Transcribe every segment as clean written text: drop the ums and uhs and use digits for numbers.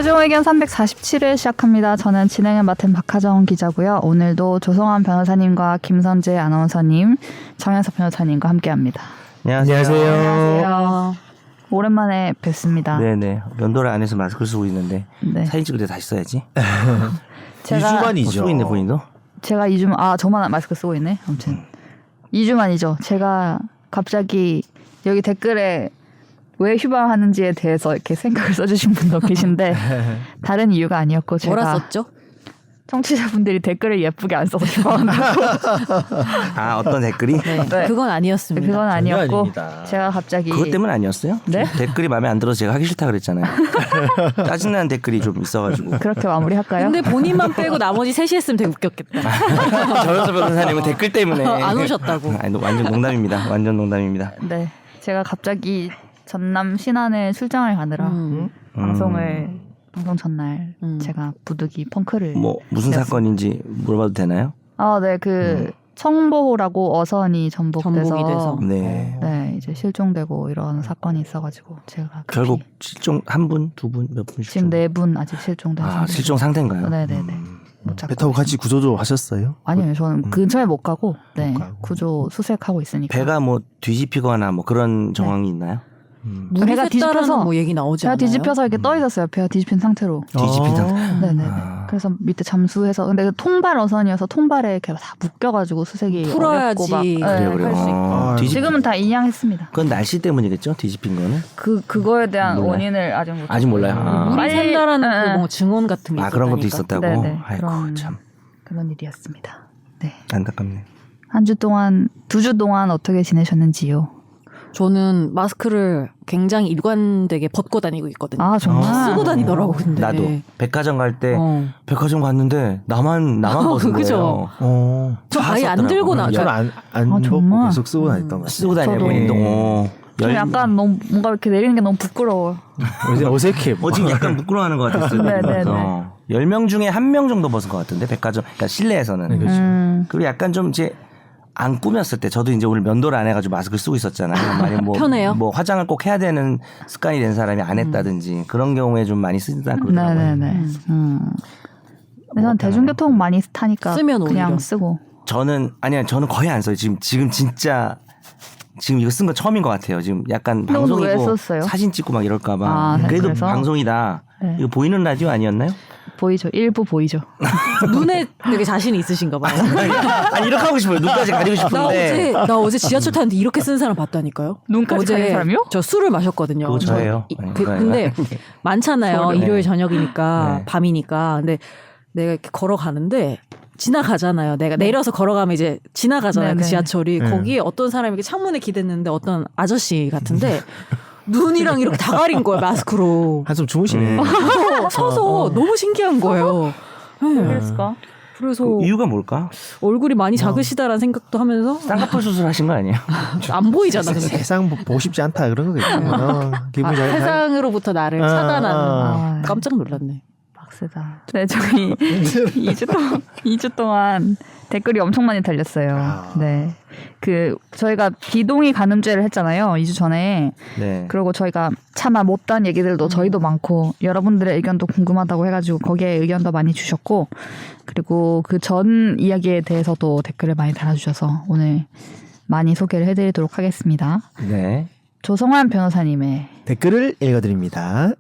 최종 의견 347회 시작합니다. 저는 진행을 맡은 박하정 기자고요. 오늘도 조성환 변호사님과 김선재 아나운서님, 정현석 변호사님과 함께합니다. 안녕하세요. 안녕하세요. 오랜만에 뵙습니다. 네네. 면도를 안 해서 마스크를 쓰고 있는데 네. 사진 찍을 때 다시 써야지. 제가 2주만이죠. 쓰고 있네 본인도. 제가 2주 저만 마스크 쓰고 있네. 아무튼 2주만이죠. 제가 갑자기 여기 댓글에 왜 휴방하는지에 대해서 이렇게 생각을 써주신 분도 계신데 다른 이유가 아니었고 제가 뭐라 썼죠? 청취자분들이 댓글을 예쁘게 안 써서 휴방한다고. 아 어떤 댓글이? 네. 그건 아니었습니다. 그건 아니었고 아닙니다. 제가 갑자기 그것 때문 아니었어요? 네? 댓글이 마음에 안 들어서 제가 하기 싫다 그랬잖아요. 짜증나는 댓글이 좀 있어가지고. 그렇게 마무리할까요? 근데 본인만 빼고 나머지 셋이 했으면 되게 웃겼겠다. 정현석 변호사님은 댓글 때문에 안 오셨다고. 아니, 완전 농담입니다. 완전 농담입니다. 네, 제가 갑자기 전남 신안에 출장을 가느라 방송 전날 제가 부득이 펑크를 뭐 무슨 냈습니다. 사건인지 물어봐도 되나요? 네, 그 청보호라고 어선이 전복이 돼서. 전복돼서 네. 네, 이제 실종되고 이런 사건이 있어가지고 제가 급히 결국 실종 한 분, 두 분, 몇 분 실종? 지금 4분 아직 실종된 상태. 실종 상태인가요? 네네네. 못 잡고 배 타고 같이 있습니다. 구조조 하셨어요? 아니요, 저는 근처에 못 가고 네 못 가고. 구조 수색하고 있으니까. 배가 뭐 뒤집히거나 뭐 그런 정황이 있나요? 물이 배가 샜다라는 뒤집혀서- 뭐 얘기 나오지 배가 않아요? 뒤집혀서 이렇게 떠 있었어요. 배가 뒤집힌 상태로. 뒤집힌 상태. 네네네. 아. 그래서 밑에 잠수해서 근데 그 통발 어선이어서 통발에 이렇게 다 묶여가지고 수색이 풀어야지. 어렵고 막 그래요. 할 수 있고. 아, 지금은 다 인양했습니다. 그건 날씨 때문이겠죠? 뒤집힌 거는? 그거에 대한 몰라요. 원인을 아직 못. 아직 몰라요. 아. 물이 빨리- 샌다라는 네. 그 뭐 증언 같은 게 아 그런 것도 있었다니까. 있었다고? 네네. 아이고 참 그런 일이었습니다. 네. 안타깝네. 한 주 동안 2주 동안 어떻게 지내셨는지요? 저는 마스크를 굉장히 일관되게 벗고 다니고 있거든요. 아 정말. 쓰고 다니더라고 근데. 나도 백화점 갈 때 어. 백화점 갔는데 나만 벗은 그죠. 거예요. 저 다 아예 안 썼더라고요. 들고 나. 저는 안 벗고 정말? 계속 쓰고 다녔던 것 같아요. 쓰고 다녀요 저도. 본인도. 좀 약간 너무 뭔가 이렇게 내리는 게 너무 부끄러워. 이제 어색해. 지금 약간 부끄러워하는 것 같았어요. 네네네. 10명 중에 1명 정도 벗은 것 같은데 백화점 그러니까 실내에서는. 네, 그렇죠. 그리고 약간 좀 이제 안 꾸몄을 때 저도 이제 오늘 면도를 안 해가지고 마스크를 쓰고 있었잖아요. 만약 뭐, 편해요? 뭐 화장을 꼭 해야 되는 습관이 된 사람이 안 했다든지 그런 경우에 좀 많이 쓰다 그러더라고요. 네네네. 근데 저는 대중교통 많이 타니까 쓰면 그냥 오히려. 쓰고. 저는 거의 안 써요. 지금 진짜 지금 이거 쓴 건 처음인 것 같아요. 지금 약간 근데 오늘 왜 방송이고 썼어요? 사진 찍고 막 이럴까봐. 아, 네, 그래도 그래서? 방송이다. 네. 이거 보이는 라디오 아니었나요? 보이죠. 일부 보이죠. 눈에 되게 자신이 있으신가 봐요. 아니 이렇게 하고 싶어요. 눈까지 가리고 싶은데. 나 어제 지하철 타는데 이렇게 쓴 사람 봤다니까요. 눈까지 어제 가린 사람이요? 저 술을 마셨거든요. 그거 저예요. 근데 많잖아요. 서울에. 일요일 저녁이니까 네. 밤이니까. 근데 내가 이렇게 걸어가는데 지나가잖아요. 내가 내려서 걸어가면 이제 지나가잖아요. 네네. 그 지하철이. 네. 거기에 어떤 사람이 이렇게 창문에 기댔는데 어떤 아저씨 같은데 눈이랑 이렇게 다 가린 거예요. 마스크로. 한숨 주무시네. 서서 너무 신기한 거예요. 네. 그랬을까? 그래서 이유가 뭘까? 얼굴이 많이 작으시다라는 생각도 하면서 쌍꺼풀 수술하신 거 아니에요? 안 보이잖아. 근데. 세상 보고 싶지 않다 그런 거겠죠. 기분이 잘. 세상으로부터 나를 차단하는. 아. 깜짝 놀랐네. 빡세다. 네, 저희 2주 동안 댓글이 엄청 많이 달렸어요. 네. 저희가 비동의 간음죄를 했잖아요. 2주 전에. 네. 그리고 저희가 차마 못다한 얘기들도 저희도 많고 여러분들의 의견도 궁금하다고 해가지고 거기에 의견도 많이 주셨고 그리고 그 전 이야기에 대해서도 댓글을 많이 달아주셔서 오늘 많이 소개를 해드리도록 하겠습니다. 네. 조성환 변호사님의 댓글을 읽어드립니다.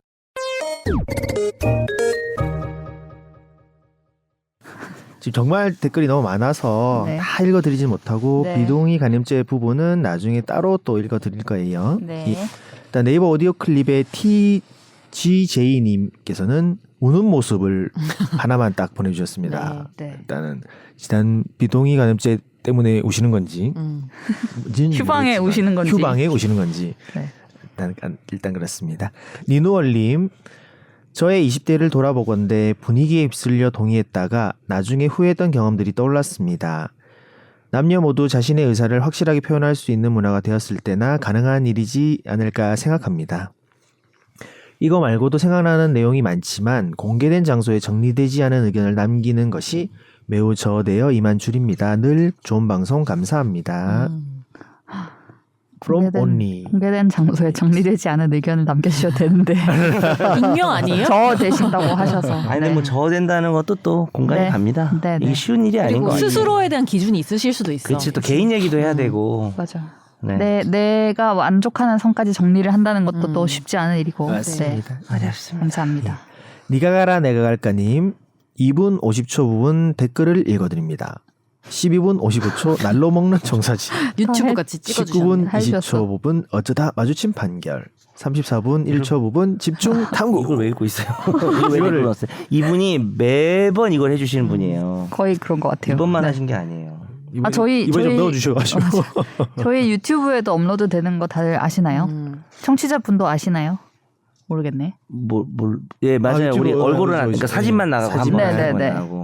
지금 정말 댓글이 너무 많아서 네. 다 읽어드리지 못하고 네. 비동의 간염죄 부분은 나중에 따로 또 읽어드릴 거예요. 네. 일단 네이버 오디오 클립의 TGJ님께서는 우는 모습을 하나만 딱 보내주셨습니다. 네, 네. 일단은 지난 비동의 간염죄 때문에 우시는 건지 뭔지는 휴방에 모르겠지만 우시는 건지. 휴방에 우시는 건지 네. 일단 그렇습니다. 니누얼님, 저의 20대를 돌아보건대 분위기에 휩쓸려 동의했다가 나중에 후회했던 경험들이 떠올랐습니다. 남녀 모두 자신의 의사를 확실하게 표현할 수 있는 문화가 되었을 때나 가능한 일이지 않을까 생각합니다. 이거 말고도 생각나는 내용이 많지만 공개된 장소에 정리되지 않은 의견을 남기는 것이 매우 저되어 임한 줄입니다. 늘 좋은 방송 감사합니다. from only. 공개된 장소에 정리되지 않은 의견을 남겨주셔도 되는데 익명 아니에요? 저 되신다고 하셔서. 아니 근데 뭐 저된다는 것도 또 공감이 네. 갑니다. 네, 네. 이게 쉬운 일이 아닌 그리고 거 같아요. 스스로에 대한 기준이 있으실 수도 있어. 그렇지 또 개인 얘기도 해야 되고. 맞아. 네. 내가 만족하는 선까지 정리를 한다는 것도 또 쉽지 않은 일이고. 맞습니다. 네. 감사합니다. 니가 가라 내가 갈까님 2분 50초 부분 댓글을 읽어드립니다. 12분 55초 날로 먹는 정사지. 유튜브 해- 같이 19분 찍어주셨네. 20초 부분 어쩌다 마주친 판결. 34분 1초 부분 집중 탐구. 이걸 왜 읽고 있어요? 이걸 왜 읽고 있어요? 이분이 매번 이걸 해주시는 분이에요. 거의 그런 것 같아요. 이번만 네. 하신 게 아니에요. 이번에, 저희- 이번에 좀 저희- 넣어주셔가지고. 저희 유튜브에도 업로드 되는 거 다들 아시나요? 청취자분도 아시나요? 모르겠네. 예 맞아요. 유튜브 우리 얼굴은 저기 그러니까 사진만 나가고 사진만. 한번 네네네. 나가고.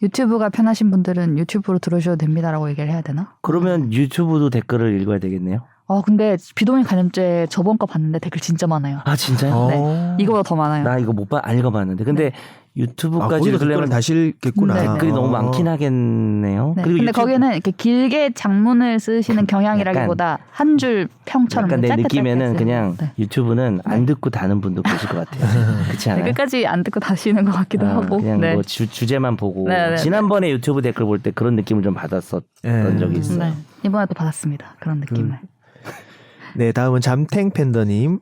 유튜브가 편하신 분들은 유튜브로 들어오셔도 됩니다라고 얘기를 해야 되나? 그러면 유튜브도 댓글을 읽어야 되겠네요. 근데 비동의 감염죄 저번 거 봤는데 댓글 진짜 많아요. 아 진짜요? 어. 이거보다 더 많아요. 나 이거 안 읽어봤는데. 근데 아, 유튜브까지 거기도 댓글을 읽으려면 다시 읽겠구나. 네, 네. 댓글이 너무 많긴 하겠네요. 네. 그리고 근데 유튜브 거기는 이렇게 길게 장문을 쓰시는 경향이라기보다 한 줄 평처럼 약간 내 짧게 느낌에는 짧게 그냥 쓰는. 네. 유튜브는 안 듣고 다는 분도 계실 것 같아요. 그렇지 네, 않아요? 끝까지 안 듣고 다시는 것 같기도 하고. 그냥 네. 뭐 주제만 보고 네, 네, 지난번에 유튜브 댓글 볼 때 그런 느낌을 좀 받았었던 네. 적이 있어요. 네. 이번에도 받았습니다. 그런 느낌을. 네, 다음은 잠탱 팬더님.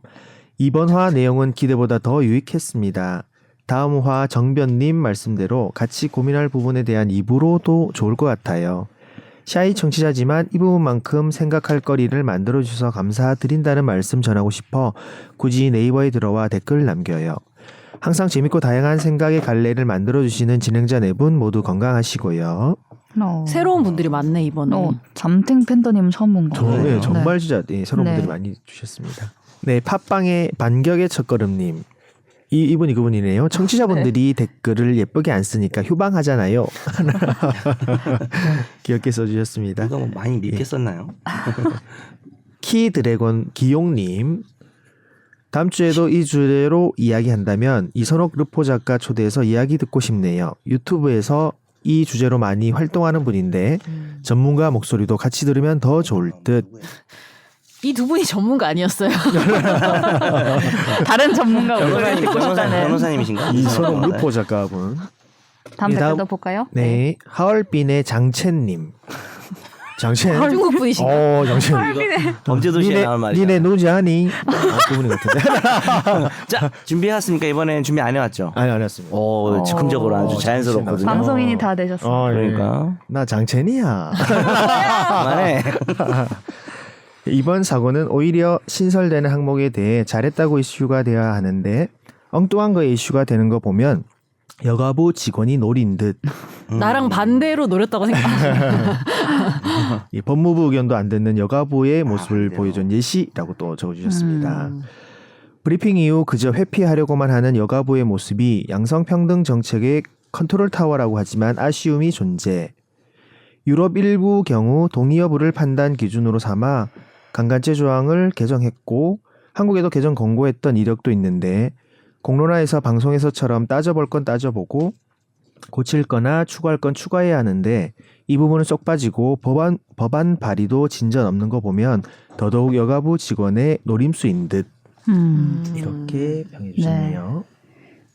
이번 화 내용은 기대보다 더 유익했습니다. 다음 화 정변님 말씀대로 같이 고민할 부분에 대한 2부로도 좋을 것 같아요. 샤이 청취자지만 이 부분만큼 생각할 거리를 만들어주셔서 감사드린다는 말씀 전하고 싶어 굳이 네이버에 들어와 댓글을 남겨요. 항상 재밌고 다양한 생각의 갈래를 만들어주시는 진행자 네 분 모두 건강하시고요. 새로운 분들이 많네 이번에. 잠탱 팬더님 처음 본 거. 네, 같아요. 정말 진짜 새로운 네. 분들이 많이 주셨습니다. 네, 팟빵의 반격의 첫걸음님. 이분이 그분이네요. 청취자분들이 댓글을 예쁘게 안 쓰니까 휴방하잖아요. 귀엽게 써주셨습니다. 누가 뭐 많이 밀게 썼나요? 키드래곤 기용님. 다음 주에도 이 주제로 이야기한다면 이선옥 르포 작가 초대해서 이야기 듣고 싶네요. 유튜브에서 이 주제로 많이 활동하는 분인데 전문가 목소리도 같이 들으면 더 좋을 듯. 이 두 분이 전문가 아니었어요? 다른 전문가 오늘 듣고 싶다는. 변호사님이신가? 이선옥 르포 작가분. 다음 네, 다음- 댓글도 볼까요? 네, 하얼빈의 장첸님. 장첸. 중국 분이신가? 장첸. 범죄도시에 나올 말이야. 니네 누지하니? 그분이 같은데. 자 준비해왔습니까? 이번에는 준비 안 해왔죠? 아니 안 했습니다. 오 즉흥적으로 아주 자연스럽거든요. 방송인이 다 되셨어요. 그러니까 나 장첸이야. 그만해. 이번 사고는 오히려 신설되는 항목에 대해 잘했다고 이슈가 되어야 하는데 엉뚱한 거에 이슈가 되는 거 보면 여가부 직원이 노린 듯. 나랑 반대로 노렸다고 생각하시네. 이 법무부 의견도 안 듣는 여가부의 모습을 네. 보여준 예시라고 또 적어주셨습니다. 브리핑 이후 그저 회피하려고만 하는 여가부의 모습이 양성평등 정책의 컨트롤 타워라고 하지만 아쉬움이 존재. 유럽 일부 경우 동의 여부를 판단 기준으로 삼아 강간죄 조항을 개정했고 한국에도 개정 권고했던 이력도 있는데 공론화에서 방송에서처럼 따져볼 건 따져보고 고칠 거나 추가할 건 추가해야 하는데 이 부분은 쏙 빠지고 법안 발의도 진전 없는 거 보면 더더욱 여가부 직원의 노림수인 듯 이렇게 평해 주셨네요.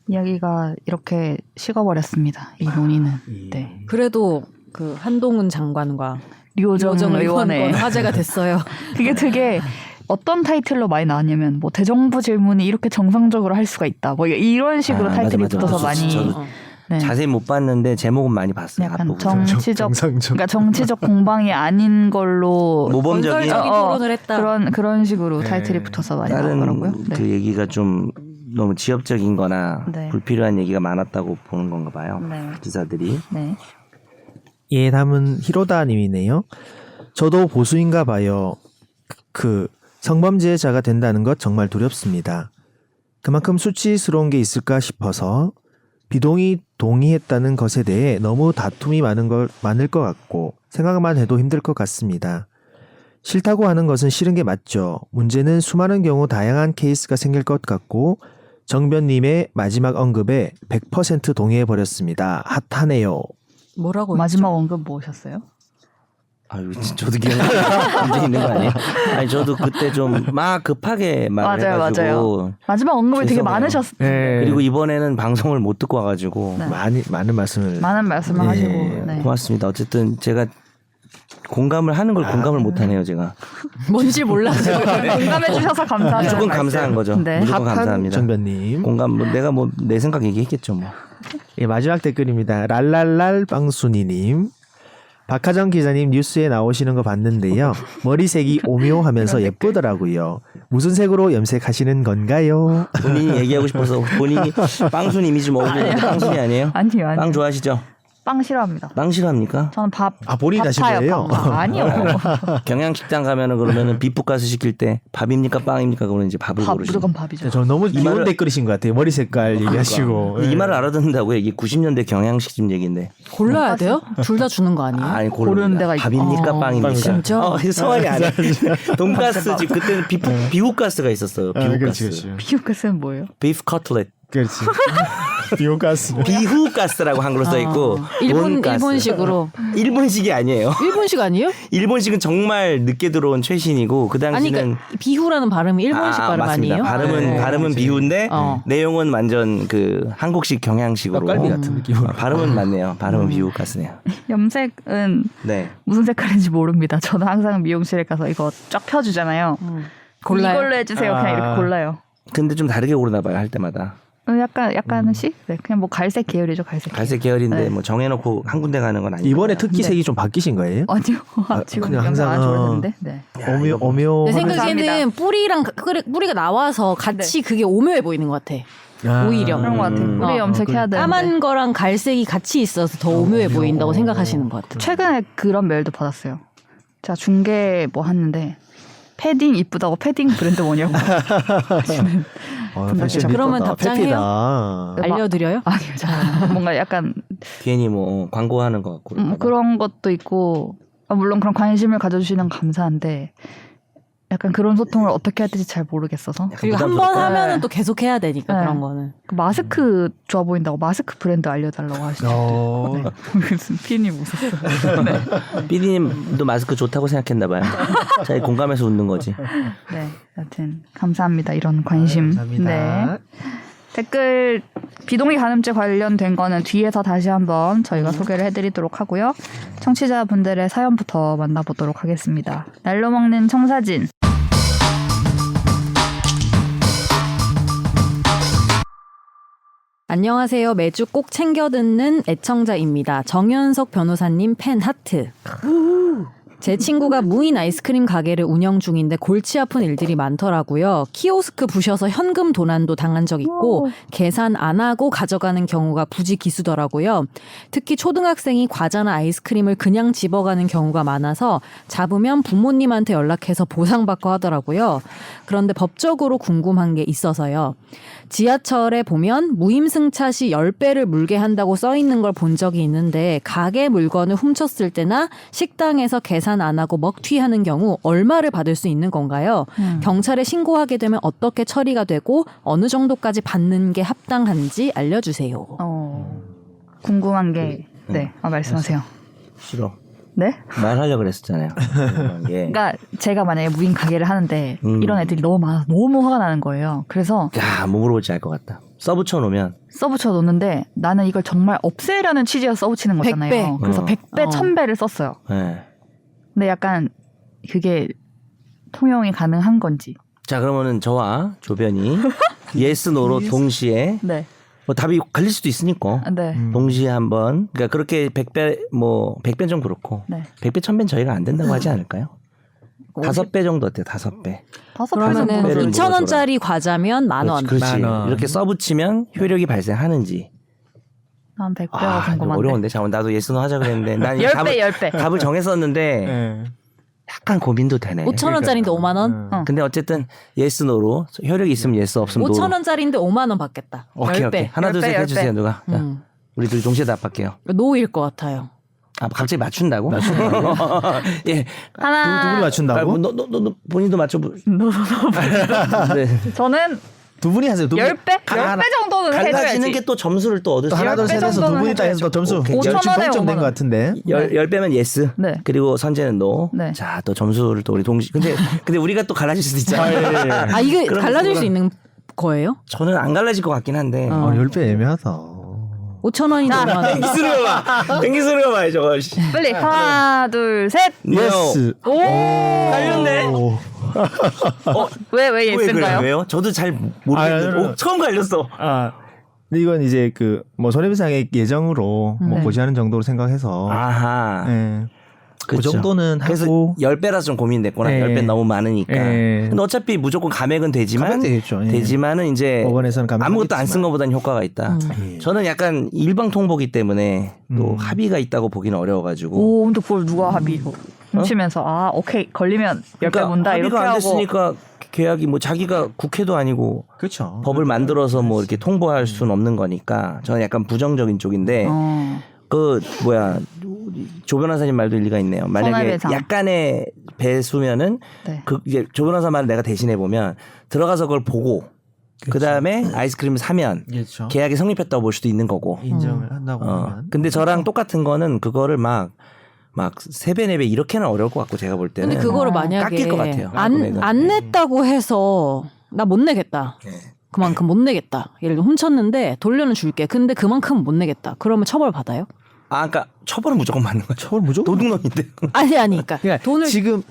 이야기가 이렇게 식어버렸습니다. 이 논의는. 네. 그래도 그 한동훈 장관과 류호정 의원의 의원의 화제가 됐어요. 그게 되게 어떤 타이틀로 많이 나왔냐면 뭐 대정부 질문이 이렇게 정상적으로 할 수가 있다. 뭐 이런 식으로 타이틀이 맞아. 붙어서 많이 저도 네. 자세히 못 봤는데 제목은 많이 봤어요. 약간 앞부분. 정치적 정상적. 그러니까 정치적 공방이 아닌 걸로 모범적인 건설적인 토론을 했다. 그런 식으로 네. 타이틀이 붙어서 많이 다른 나오더라고요. 네. 그 얘기가 좀 너무 지엽적인거나 네. 불필요한 얘기가 많았다고 보는 건가 봐요. 네. 기사들이. 네. 예, 다음은 히로다님이네요. 저도 보수인가 봐요. 그 성범죄자가 된다는 것 정말 두렵습니다. 그만큼 수치스러운 게 있을까 싶어서 비동의 동의했다는 것에 대해 너무 다툼이 많을 것 같고 생각만 해도 힘들 것 같습니다. 싫다고 하는 것은 싫은 게 맞죠. 문제는 수많은 경우 다양한 케이스가 생길 것 같고 정변님의 마지막 언급에 100% 동의해버렸습니다. 핫하네요. 뭐라고 마지막 언급 뭐셨어요? 아유, 저도 기억이 문제 있는 거 아니에요? 아니 저도 그때 좀 막 급하게 말을 맞아요, 해가지고 맞아요. 마지막 언급이 되게 죄송해요. 많으셨어요. 네. 그리고 이번에는 방송을 못 듣고 와가지고 네. 많은 말씀을 많은 말씀을 네. 하시고. 네. 고맙습니다. 어쨌든 제가 공감을 하는 걸 공감을 못 하네요, 제가. 뭔지 몰라서. 공감해 주셔서 감사합니다. 무조건 감사한 거죠. 네. 무조건 감사합니다. 정변님. 공감 내가 뭐 내 생각 얘기했겠죠, 뭐. 예, 마지막 댓글입니다. 랄랄랄 빵순이님. 박하정 기자님 뉴스에 나오시는 거 봤는데요. 머리색이 오묘하면서 예쁘더라고요. 무슨 색으로 염색하시는 건가요? 본인이 얘기하고 싶어서 본인이 빵순 이미지 먹으면 빵순이 아니에요? 아니요. 빵 좋아하시죠? 빵 싫어합니다. 빵 싫어합니까? 저는 밥. 아, 본인이 밥 하신 타요, 거예요? 밥. 아니요. 경양식당 가면은 그러면은 비프가스 시킬 때 밥입니까 빵입니까? 그러면 이제 밥을 밥 고르시죠. 무조건 밥이죠. 저 너무 귀여운 말을- 댓글이신 것 같아요. 머리 색깔 얘기하시고. 근데 이 말을 알아듣는다고요? 이게 90년대 경양식집 얘기인데. 골라야 돼요? 둘 다 주는 거 아니에요? 아니 고르는 데가 있- 밥입니까 어, 빵입니까? 진짜? 성환이 아니야. 돈가스 집 그때는 비후가스가 있었어요. 비후가스. 비유가스는 뭐예요? 비프 커틀렛. 그렇지. 비오가스. 비후가스라고 한글로 써 있고 일본식으로. 일본식이 아니에요. 일본식 아니에요? 일본식은 정말 늦게 들어온 최신이고 그 아니 당시는 그러니까 비후라는 발음이 일본식 발음 맞습니다. 아니에요? 발음은 비후인데 어. 내용은 완전 그 한국식 경양식으로. 떡갈비 같은 느낌으로. 발음은 맞네요. 발음은 비후가스네요. 염색은 네. 무슨 색깔인지 모릅니다. 저는 항상 미용실에 가서 이거 쫙 펴주잖아요. 골라요? 이걸로 해주세요. 그냥 이렇게 골라요. 근데 좀 다르게 고르나 봐요 할 때마다. 약간씩 네, 그냥 뭐 갈색 계열이죠. 갈색. 갈색 계열인데 네. 뭐 정해놓고 한 군데 가는 건 아니고. 이번에 특기 색이 좀 바뀌신 거예요? 아니요. 지금 그냥 영상 안 항상- 좋았는데. 네. 오묘. 내 감사합니다. 생각에는 뿌리가 나와서 같이 그게 오묘해 보이는 것 같아. 오히려. 그런 것 같아요. 우리 염색해야 되는데. 까만 거랑 갈색이 같이 있어서 더 오묘해 보인다고 생각하시는 것 같아요. 최근에 그런 메일도 받았어요. 제가 중계 뭐 하는데 패딩 이쁘다고 패딩 브랜드 뭐냐고. 패션 그러면 미쳤다. 답장해요? 페피다. 알려드려요? 아니요, 잘 뭔가 약간 괜히 뭐 광고하는 것 같고. 그럴까 봐. 그런 것도 있고 물론 그런 관심을 가져주시는 건 감사한데 약간 그런 소통을 어떻게 해야 될지 잘 모르겠어서 약간 그리고 한 번 부담스럽다. 하면은 또 계속 해야 되니까 네. 그런 거는. 그 마스크 좋아 보인다고 마스크 브랜드 알려달라고 하시죠. 네. 무슨 피님 웃었어요. 네. 삐디님도 마스크 좋다고 생각했나 봐요. 자기 공감해서 웃는 거지. 네, 여튼 감사합니다. 이런 관심. 감사합니다. 네. 댓글 비동의 간음죄 관련된 거는 뒤에서 다시 한번 저희가 소개를 해드리도록 하고요. 청취자분들의 사연부터 만나보도록 하겠습니다. 날로 먹는 청사진. 안녕하세요. 매주 꼭 챙겨 듣는 애청자입니다. 정현석 변호사님 팬 하트. 제 친구가 무인 아이스크림 가게를 운영 중인데 골치 아픈 일들이 많더라고요. 키오스크 부셔서 현금 도난도 당한 적 있고 계산 안 하고 가져가는 경우가 부지기수더라고요. 특히 초등학생이 과자나 아이스크림을 그냥 집어가는 경우가 많아서 잡으면 부모님한테 연락해서 보상받고 하더라고요. 그런데 법적으로 궁금한 게 있어서요. 지하철에 보면 무임승차 시 10배를 물게 한다고 써 있는 걸 본 적이 있는데 가게 물건을 훔쳤을 때나 식당에서 계산 안 하고 먹튀하는 경우 얼마를 받을 수 있는 건가요? 경찰에 신고하게 되면 어떻게 처리가 되고 어느 정도까지 받는 게 합당한지 알려주세요. 궁금한 게 네, 말씀하세요. 싫어. 네? 말하려고 그랬었잖아요. 예. 그러니까 제가 만약에 무인 가게를 하는데 이런 애들이 너무 많아서 너무 화가 나는 거예요. 그래서 야, 뭐 물어볼지 알 것 같다. 써붙여 놓으면 써붙여 놓는데 나는 이걸 정말 없애려는 취지에서 써붙이는 거잖아요. 100배. 그래서 100배, 어. 1000배를 썼어요. 예. 근데 약간 그게 통용이 가능한 건지. 자, 그러면은 저와 조변이 예스 노로 동시에 네. 뭐 답이 갈릴 수도 있으니까 네. 동시에 한번 그러니까 그렇게 100배 뭐 100배 좀 그렇고 네. 100배 1000배는 저희가 안 된다고 하지 않을까요? 5배 정도 어때요? 5배. 그러면은 배를 2,000원짜리 과자면 10,000원. 그렇지. 10,000원. 이렇게 써붙이면 효력이 발생하는지. 한 100배가 아, 이거 궁금한데. 어려운데. 잠깐 나도 예스노 하자 그랬는데 난 10배, 10배. 답을 정했었는데 네. 약간 고민도 되네. 5,000원짜리인데 5만 원? 근데 어쨌든 예스노로 효력이 있으면 예스 없으면 노. 5,000원짜리인데 5만 원 받겠다. 오케이 10배. 오케이. 하나 둘 10배, 셋 해주세요 10배. 누가. 자, 우리 둘이 동시에 답할게요. 노일 것 같아요. 아 갑자기 맞춘다고? 예. 하나. 누구를 맞춘다고? 너 본인도 맞춰. 네. 저는 두 분이 하세요. 두 분. 10배? 10배 정도는 갈라지는 해줘야지. 게 또 점수를 또 얻을 또 수 하나 있어요. 둘 10배 셋에서 두 정도는 분이 딱 해서 해줘야죠. 점수 5,000 원에 동점 된 5만 것 같은데. 10배면 예스. 네. 그리고 선재는 노. 네. 자, 또 점수를 또 우리 동시. 근데 우리가 또 갈라질 수도 있잖아요. 아 이게 그럼 갈라질 그거는- 수 있는 거예요? 저는 안 갈라질 것 같긴 한데. 10배 애매하다. 5,000원이 얼마? 땡기 소리가 봐. 땡기 소리가 봐, 저거. 씨. 빨리 하나 둘 셋. 예스. 오. 갈렸네. 왜 왜 그래요? 예스인가요? 왜요? 저도 잘 모르겠는데. 아니, 오, 처음 갈렸어. 아. 근데 이건 이제 뭐 손해배상의 예정으로 뭐 네. 고지하는 정도로 생각해서 아하. 예. 그 그렇죠. 정도는 그래서 하고 10배라서 좀 고민됐구나. 예. 10배 너무 많으니까. 예. 근데 어차피 무조건 감액은 되지만 가면 되겠죠. 예. 되지만은 이제 법원에서는 감액 아무것도 안 쓴 하겠지만. 것보다는 효과가 있다. 예. 저는 약간 일방통보기 때문에 또 음. 합의가 있다고 보기는 어려워가지고. 오, 근데 그걸 누가 합의로 훔치면서 아 오케이 걸리면 10배 문다 이렇게 합의가 안 하고. 됐으니까 계약이 뭐 자기가 국회도 아니고 그렇죠. 법을 만들어서 뭐 이렇게 통보할 수는 없는 거니까 저는 약간 부정적인 쪽인데 어. 그 뭐야 조 변호사님 말도 일리가 있네요. 만약에 손해배상. 약간의 배수면은 네. 그 이제 조 변호사 말을 내가 대신해 보면 들어가서 그걸 보고 그 다음에 아이스크림을 사면 그렇죠. 계약이 성립했다고 볼 수도 있는 거고. 인정을 한다고 하면. 근데 저랑 똑같은 거는 그거를 막 3배, 4배 이렇게는 어려울 것 같고 제가 볼 때는. 근데 그거를 아, 만약에 깎일 것 같아요. 안 금액은. 냈다고 해서 나 못 내겠다. 네. 그만큼 못 내겠다. 예를 들어 훔쳤는데 돌려는 줄게. 근데 그만큼 못 내겠다. 그러면 처벌 받아요? 그러니까 처벌은 무조건 맞는 거죠. 처벌 무조건. 도둑놈인데. 아니 그러니까 그러니까 돈을 지금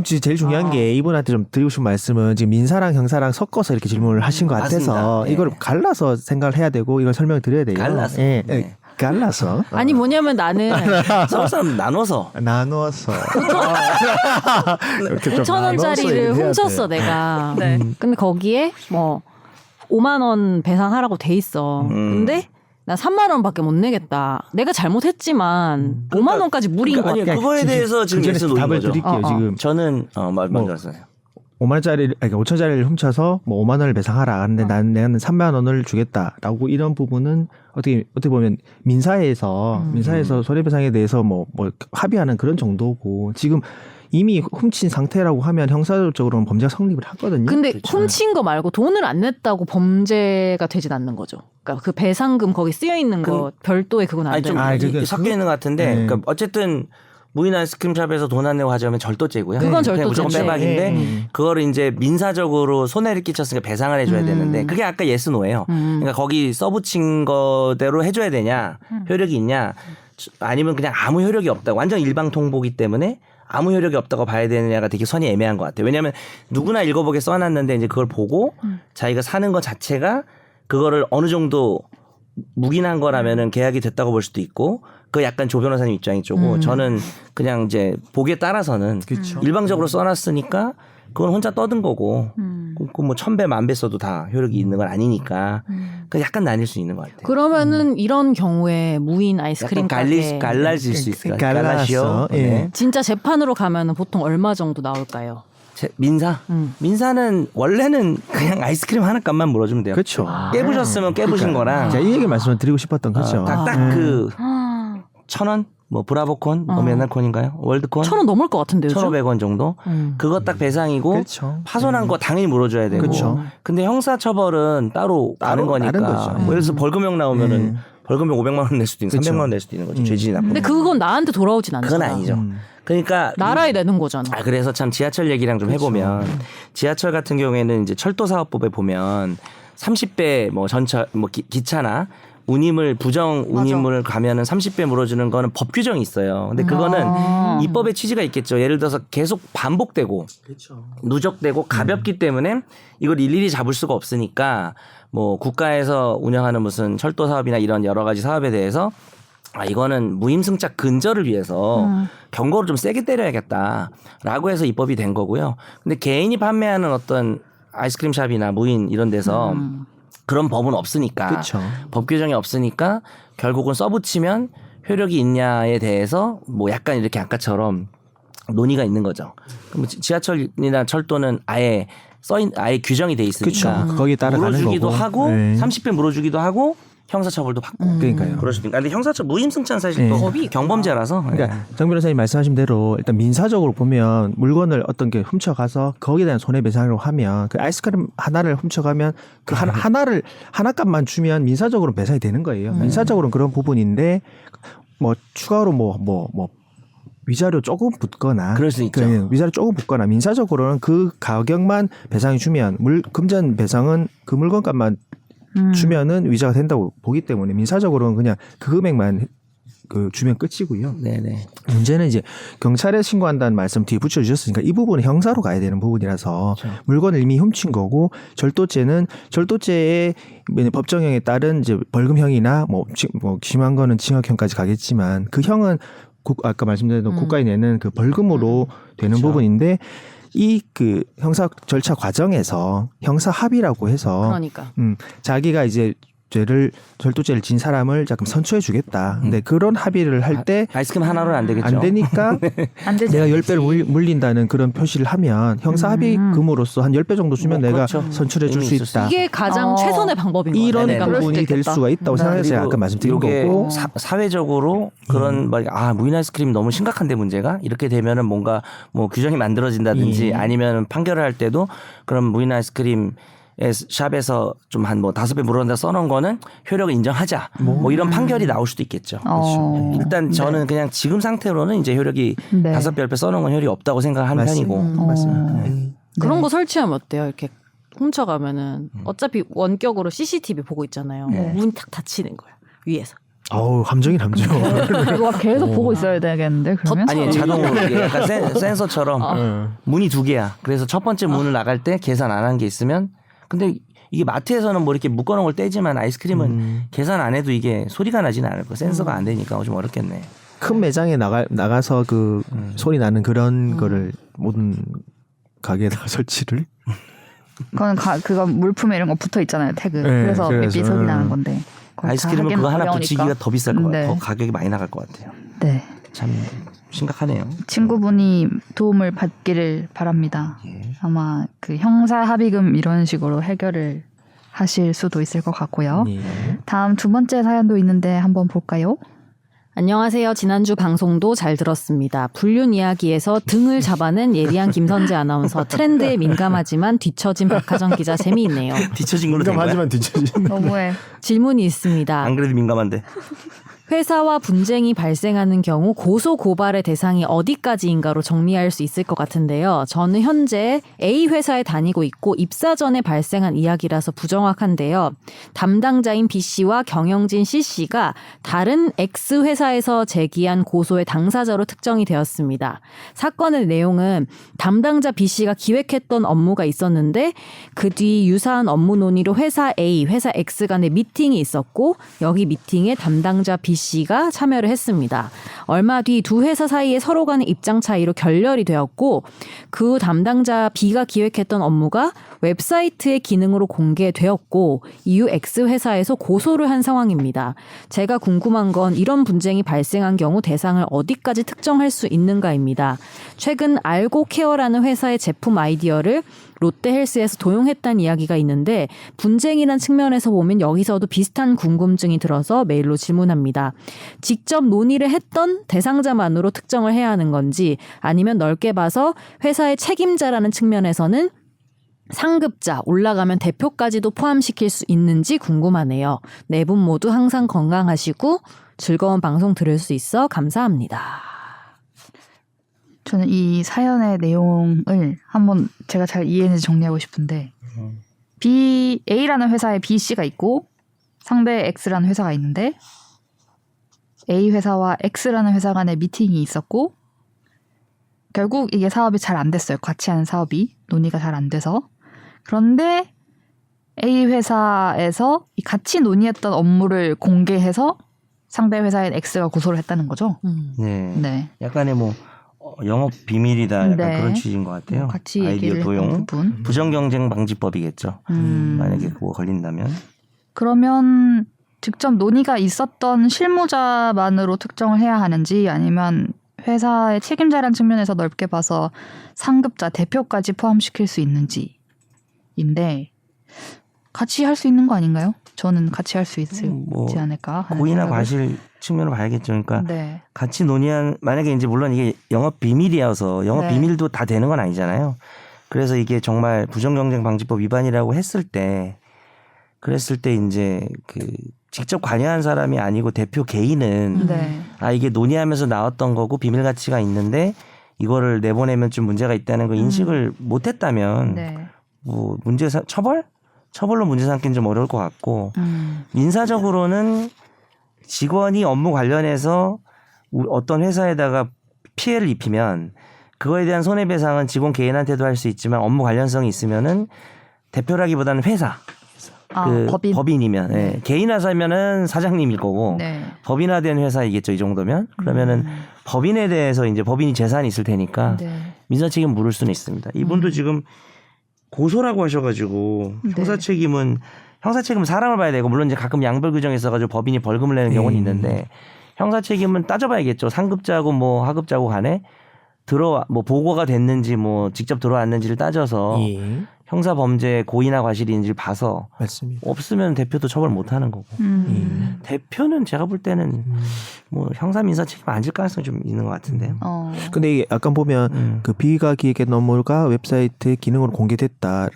제일 중요한 게 이분한테 좀 드리고 싶은 말씀은 지금 민사랑 형사랑 섞어서 이렇게 질문을 하신 것 같아서 맞습니다. 예. 이걸 갈라서 생각을 해야 되고 이걸 설명을 드려야 돼요. 갈라서. 예, 예. 네. 갈라서. 아니 뭐냐면 나는 서울 사람 나눠서. 나누어서. 이렇게 좀 5천 나눠서 원짜리를 얘기를 해야 훔쳤어 돼. 내가. 네. 근데 거기에 뭐 5만 원 배상하라고 돼 있어. 음. 근데 나 3만 원밖에 못 내겠다. 내가 잘못했지만 5만 원까지 무리인 것 아니 같아. 그거에 대해서 지금 전에 예스 놓인 답을 거죠. 드릴게요. 어, 어. 지금 저는 말 뭐, 먼저 하세요. 5만원짜리, 아니 5천짜리를 훔쳐서 뭐 5만 원을 배상하라. 근데 나는 3만 원을 주겠다라고 이런 부분은 어떻게 보면 민사에서 손해배상에 대해서 뭐 합의하는 그런 정도고 지금 이미 훔친 상태라고 하면 형사적으로는 범죄가 성립을 하거든요. 근데 그렇죠. 훔친 거 말고 돈을 안 냈다고 범죄가 되진 않는 거죠. 그러니까 그 배상금 거기 쓰여 있는 거 별도의 그건 안 아니 되는 좀 아, 거지. 그게- 섞여 있는 것 같은데 네. 그러니까 어쨌든 무인 아이스크림샵에서 돈 안 내고 하자면 절도죄고요. 그건 그냥 무조건 절도죄인데. 빼박인데 네. 그거를 이제 민사적으로 손해를 끼쳤으니까 배상을 해줘야 되는데 그게 아까 예스노예요. 그러니까 거기 써붙인 거대로 해줘야 되냐 효력이 있냐 아니면 그냥 아무 효력이 없다. 완전 일방통보기 때문에 아무 효력이 없다고 봐야 되느냐가 되게 선이 애매한 것 같아요. 왜냐하면 누구나 읽어보게 써놨는데 이제 그걸 보고 자기가 사는 것 자체가 그거를 어느 정도 묵인한 거라면은 계약이 됐다고 볼 수도 있고 그 약간 조 변호사님 입장이 쪽고 저는 그냥 이제 보기에 따라서는 일방적으로 써놨으니까 그건 혼자 떠든 거고 그 뭐 1000배 10,000배 써도 다 효력이 있는 건 아니니까 그 약간 나뉠 수 있는 것 같아요. 그러면은 이런 경우에 무인 아이스크림 약간 가게 갈라질 수 있어요. 갈라서, 갈라시오. 예. 네. 진짜 재판으로 가면은 보통 얼마 정도 나올까요? 민사? 민사는 원래는 그냥 아이스크림 하나 값만 물어주면 돼요. 그렇죠. 깨부셨으면 깨부신 거랑 제가 이 얘기를 말씀을 드리고 싶었던 거죠. 딱그 1,000원? 뭐 브라보콘? 뭐 맨날 콘인가요? 월드콘? 1,000원 넘을 것 같은데요. 요즘? 1,500원 정도? 그거 딱 배상이고 그렇죠. 파손한 거 당연히 물어줘야 되고. 그렇죠. 근데 형사처벌은 따로 가는 거니까. 다른 거죠. 예를 들어서 벌금형 나오면은 벌금형 500만 원 낼 수도 있는, 그렇죠. 300만 원 낼 수도 있는 거죠. 죄질이 나쁘면. 근데 그건 나한테 돌아오진 않잖아. 그건 아니죠. 그러니까 나라에 내는 거잖아. 그래서 참 지하철 얘기랑 좀 해보면 지하철 같은 경우에는 이제 철도사업법에 보면 30배 뭐 전철 뭐 기차나 운임을 부정 운임을 가면은 30배 물어주는 거는 법 규정이 있어요. 근데 그거는 입법의 취지가 있겠죠. 예를 들어서 계속 반복되고 누적되고 가볍기 때문에 이걸 일일이 잡을 수가 없으니까 뭐 국가에서 운영하는 무슨 철도 사업이나 이런 여러 가지 사업에 대해서 이거는 무임승차 근절을 위해서 경고를 좀 세게 때려야겠다라고 해서 입법이 된 거고요. 근데 개인이 판매하는 어떤 아이스크림 샵이나 무인 이런 데서 그런 법은 없으니까 그렇죠. 법 규정이 없으니까 결국은 써붙이면 효력이 있냐에 대해서 뭐 약간 이렇게 아까처럼 논의가 있는 거죠. 그럼 지하철이나 철도는 아예 아예 규정이 돼 있으니까 그렇죠. 거기에 따라 가는 물어주기도 거고. 하고 네. 30배 물어주기도 하고 형사처벌도 받고 그러니까요. 그럴 수도 있고. 근데 형사처벌 무임승차는 사실 또 법이 경범죄라서. 그러니까 정 변호사님 말씀하신 대로 일단 민사적으로 보면 물건을 어떤 게 훔쳐가서 거기에 대한 손해배상으로 하면 그 아이스크림 하나를 훔쳐가면 그 하나를 하나값만 주면 민사적으로 배상이 되는 거예요. 민사적으로는 그런 부분인데 뭐 추가로 뭐 위자료 조금 붙거나 그럴 수 있죠. 위자료 조금 붙거나 민사적으로는 그 가격만 배상해 주면 금전 배상은 그 물건값만 주면은 위자가 된다고 보기 때문에 민사적으로는 그냥 그 금액만 그 주면 끝이고요. 네네. 문제는 이제 경찰에 신고한다는 말씀 뒤에 붙여주셨으니까 이 부분은 형사로 가야 되는 부분이라서 그렇죠. 물건을 이미 훔친 거고 절도죄는 절도죄의 법정형에 따른 이제 벌금형이나 뭐 심한 거는 징역형까지 가겠지만 그 형은 아까 말씀드린 국가에 내는 그 벌금으로 되는 그렇죠. 부분인데 이 그 형사 절차 과정에서 형사 합의라고 해서 그러니까 자기가 이제 절도죄를 진 사람을 조금 선처해 주겠다. 근데 그런 합의를 할 때 아이스크림 하나로는 안 되겠죠. 안 되니까 안 되지. 내가 10배를 물린다는 그런 표시를 하면 형사 합의금으로서 한 10배 정도 주면 뭐 내가 그렇죠. 선처해 줄 수 의미 있을 있다. 이게 가장 어. 최선의 방법인 거예요. 이런 네네. 부분이 그럴 수도 될 있겠다. 수가 있다고 생각해서 제가 아까 말씀드린 요게 거고. 사회적으로 그런 무인 아이스크림 너무 심각한데 문제가 이렇게 되면은 뭔가 뭐 규정이 만들어진다든지 아니면 판결을 할 때도 그런 무인 아이스크림 샵에서 좀 한 뭐 5배 물어낸다 써놓은 거는 효력을 인정하자. 뭐 이런 판결이 나올 수도 있겠죠. 일단 저는 그냥 지금 상태로는 이제 효력이 네. 5배, 10배 써놓은 건 효력이 없다고 생각하는 편이고. 맞습니다. 그런 거 설치하면 어때요? 이렇게 훔쳐가면은 어차피 원격으로 CCTV 보고 있잖아요. 네. 문 탁 닫히는 거야 위에서. 아우 감정이 남죠. 그거 계속 보고 있어야 되겠는데 그러면? 아니 자동으로 이게 약간 센서처럼 문이 2개야. 그래서 첫 번째 문을 나갈 때 계산 안 한 게 있으면 근데 이게 마트에서는 뭐 이렇게 묶어놓은 걸 떼지만 아이스크림은 계산 안 해도 이게 소리가 나지는 않을 거. 센서가 안 되니까 좀 어렵겠네. 큰 매장에 나가서 그 소리 나는 그런 거를 모든 가게에다가 설치를. 그건 물품에 이런 거 붙어 있잖아요 태그. 네, 그래서 그래서, 삐삐 소리 나는 건데. 그걸 아이스크림은 다 그거 하기는 하나 어려우니까. 붙이기가 더 비쌀 것 같아요. 네. 더 가격이 많이 나갈 것 같아요. 네. 참 심각하네요. 친구분이 도움을 받기를 바랍니다. 아마 그 형사 합의금 이런 식으로 해결을 하실 수도 있을 것 같고요. 네. 다음 두 번째 사연도 있는데 한번 볼까요? 안녕하세요. 지난주 방송도 잘 들었습니다. 불륜 이야기에서 등을 잡아낸 예리한 김선재 아나운서. 트렌드에 민감하지만 뒤처진 박하정 기자 재미있네요. 뒤처진 걸로 된 거야? 민감하지만 뒤처진. 너무해. 질문이 있습니다. 안 그래도 민감한데. 회사와 분쟁이 발생하는 경우 고소 고발의 대상이 어디까지인가로 정리할 수 있을 것 같은데요. 저는 현재 A 회사에 다니고 있고 입사 전에 발생한 이야기라서 부정확한데요. 담당자인 B 씨와 경영진 C 씨가 다른 X 회사에서 제기한 고소의 당사자로 특정이 되었습니다. 사건의 내용은 담당자 B 씨가 기획했던 업무가 있었는데 그 뒤 유사한 업무 논의로 회사 A, 회사 X 간의 미팅이 있었고 여기 미팅에 담당자 B 씨가 참여를 했습니다. 얼마 뒤 두 회사 사이에 서로 간의 입장 차이로 결렬이 되었고 그 담당자 B가 기획했던 업무가 웹사이트의 기능으로 공개되었고 이후 X 회사에서 고소를 한 상황입니다. 제가 궁금한 건 이런 분쟁이 발생한 경우 대상을 어디까지 특정할 수 있는가입니다. 최근 알고케어라는 회사의 제품 아이디어를 롯데헬스에서 도용했다는 이야기가 있는데 분쟁이란 측면에서 보면 여기서도 비슷한 궁금증이 들어서 메일로 질문합니다. 직접 논의를 했던 대상자만으로 특정을 해야 하는 건지 아니면 넓게 봐서 회사의 책임자라는 측면에서는 상급자, 올라가면 대표까지도 포함시킬 수 있는지 궁금하네요. 네 분 모두 항상 건강하시고 즐거운 방송 들을 수 있어 감사합니다. 저는 이 사연의 내용을 한번 제가 잘 이해했는지 정리하고 싶은데 A라는 회사에 B 씨가 있고 상대 X라는 회사가 있는데 A 회사와 X라는 회사 간에 미팅이 있었고 결국 이게 사업이 잘 안 됐어요. 같이 하는 사업이 논의가 잘 안 돼서. 그런데 A 회사에서 이 같이 논의했던 업무를 공개해서 상대 회사인 X가 고소를 했다는 거죠. 네. 네. 약간의 뭐 영업 비밀이다 약간 네. 그런 취지인 것 같아요. 같이 아이디어 얘기를 했던 도용, 부분. 부정경쟁 방지법이겠죠. 만약에 그거 걸린다면. 그러면 직접 논의가 있었던 실무자만으로 특정을 해야 하는지 아니면 회사의 책임자라는 측면에서 넓게 봐서 상급자, 대표까지 포함시킬 수 있는지인데 같이 할 수 있는 거 아닌가요? 저는 같이 할 수 있지 뭐 않을까 하는 고의나 생각을. 과실 측면으로 봐야겠죠. 그러니까 네. 같이 논의한 만약에 이제 물론 이게 영업 비밀이어서 영업 네. 비밀도 다 되는 건 아니잖아요. 그래서 이게 정말 부정경쟁방지법 위반이라고 그랬을 때 이제 그 직접 관여한 사람이 아니고 대표 개인은 네. 아 이게 논의하면서 나왔던 거고 비밀 가치가 있는데 이거를 내보내면 좀 문제가 있다는 거 인식을 못했다면 네. 뭐 처벌로 문제 삼기는 좀 어려울 것 같고 민사적으로는 직원이 업무 관련해서 어떤 회사에다가 피해를 입히면 그거에 대한 손해배상은 직원 개인한테도 할 수 있지만 업무 관련성이 있으면은 대표라기보다는 회사 그 법인이면 예. 개인화사면은 사장님일 거고 네. 법인화된 회사이겠죠 이 정도면 그러면은 법인에 대해서 이제 법인이 재산이 있을 테니까 네. 민사책임 물을 수는 있습니다. 이분도 지금 고소라고 하셔가지고 네. 형사책임은 사람을 봐야 되고 물론 이제 가끔 양벌 규정이 있어가지고 법인이 벌금을 내는 경우는 있는데 형사책임은 따져봐야겠죠. 상급자고 뭐 하급자고 간에 뭐 보고가 됐는지 뭐 직접 들어왔는지를 따져서 예. 형사 범죄 고의나 과실인지를 봐서 맞습니다. 없으면 대표도 처벌 못 하는 거고 대표는 제가 볼 때는 뭐 형사 민사 책임 안 질 가능성이 좀 있는 것 같은데요. 근데 이게 약간 보면 그 비가 기획의 너물과 웹사이트의 기능으로 공개됐다.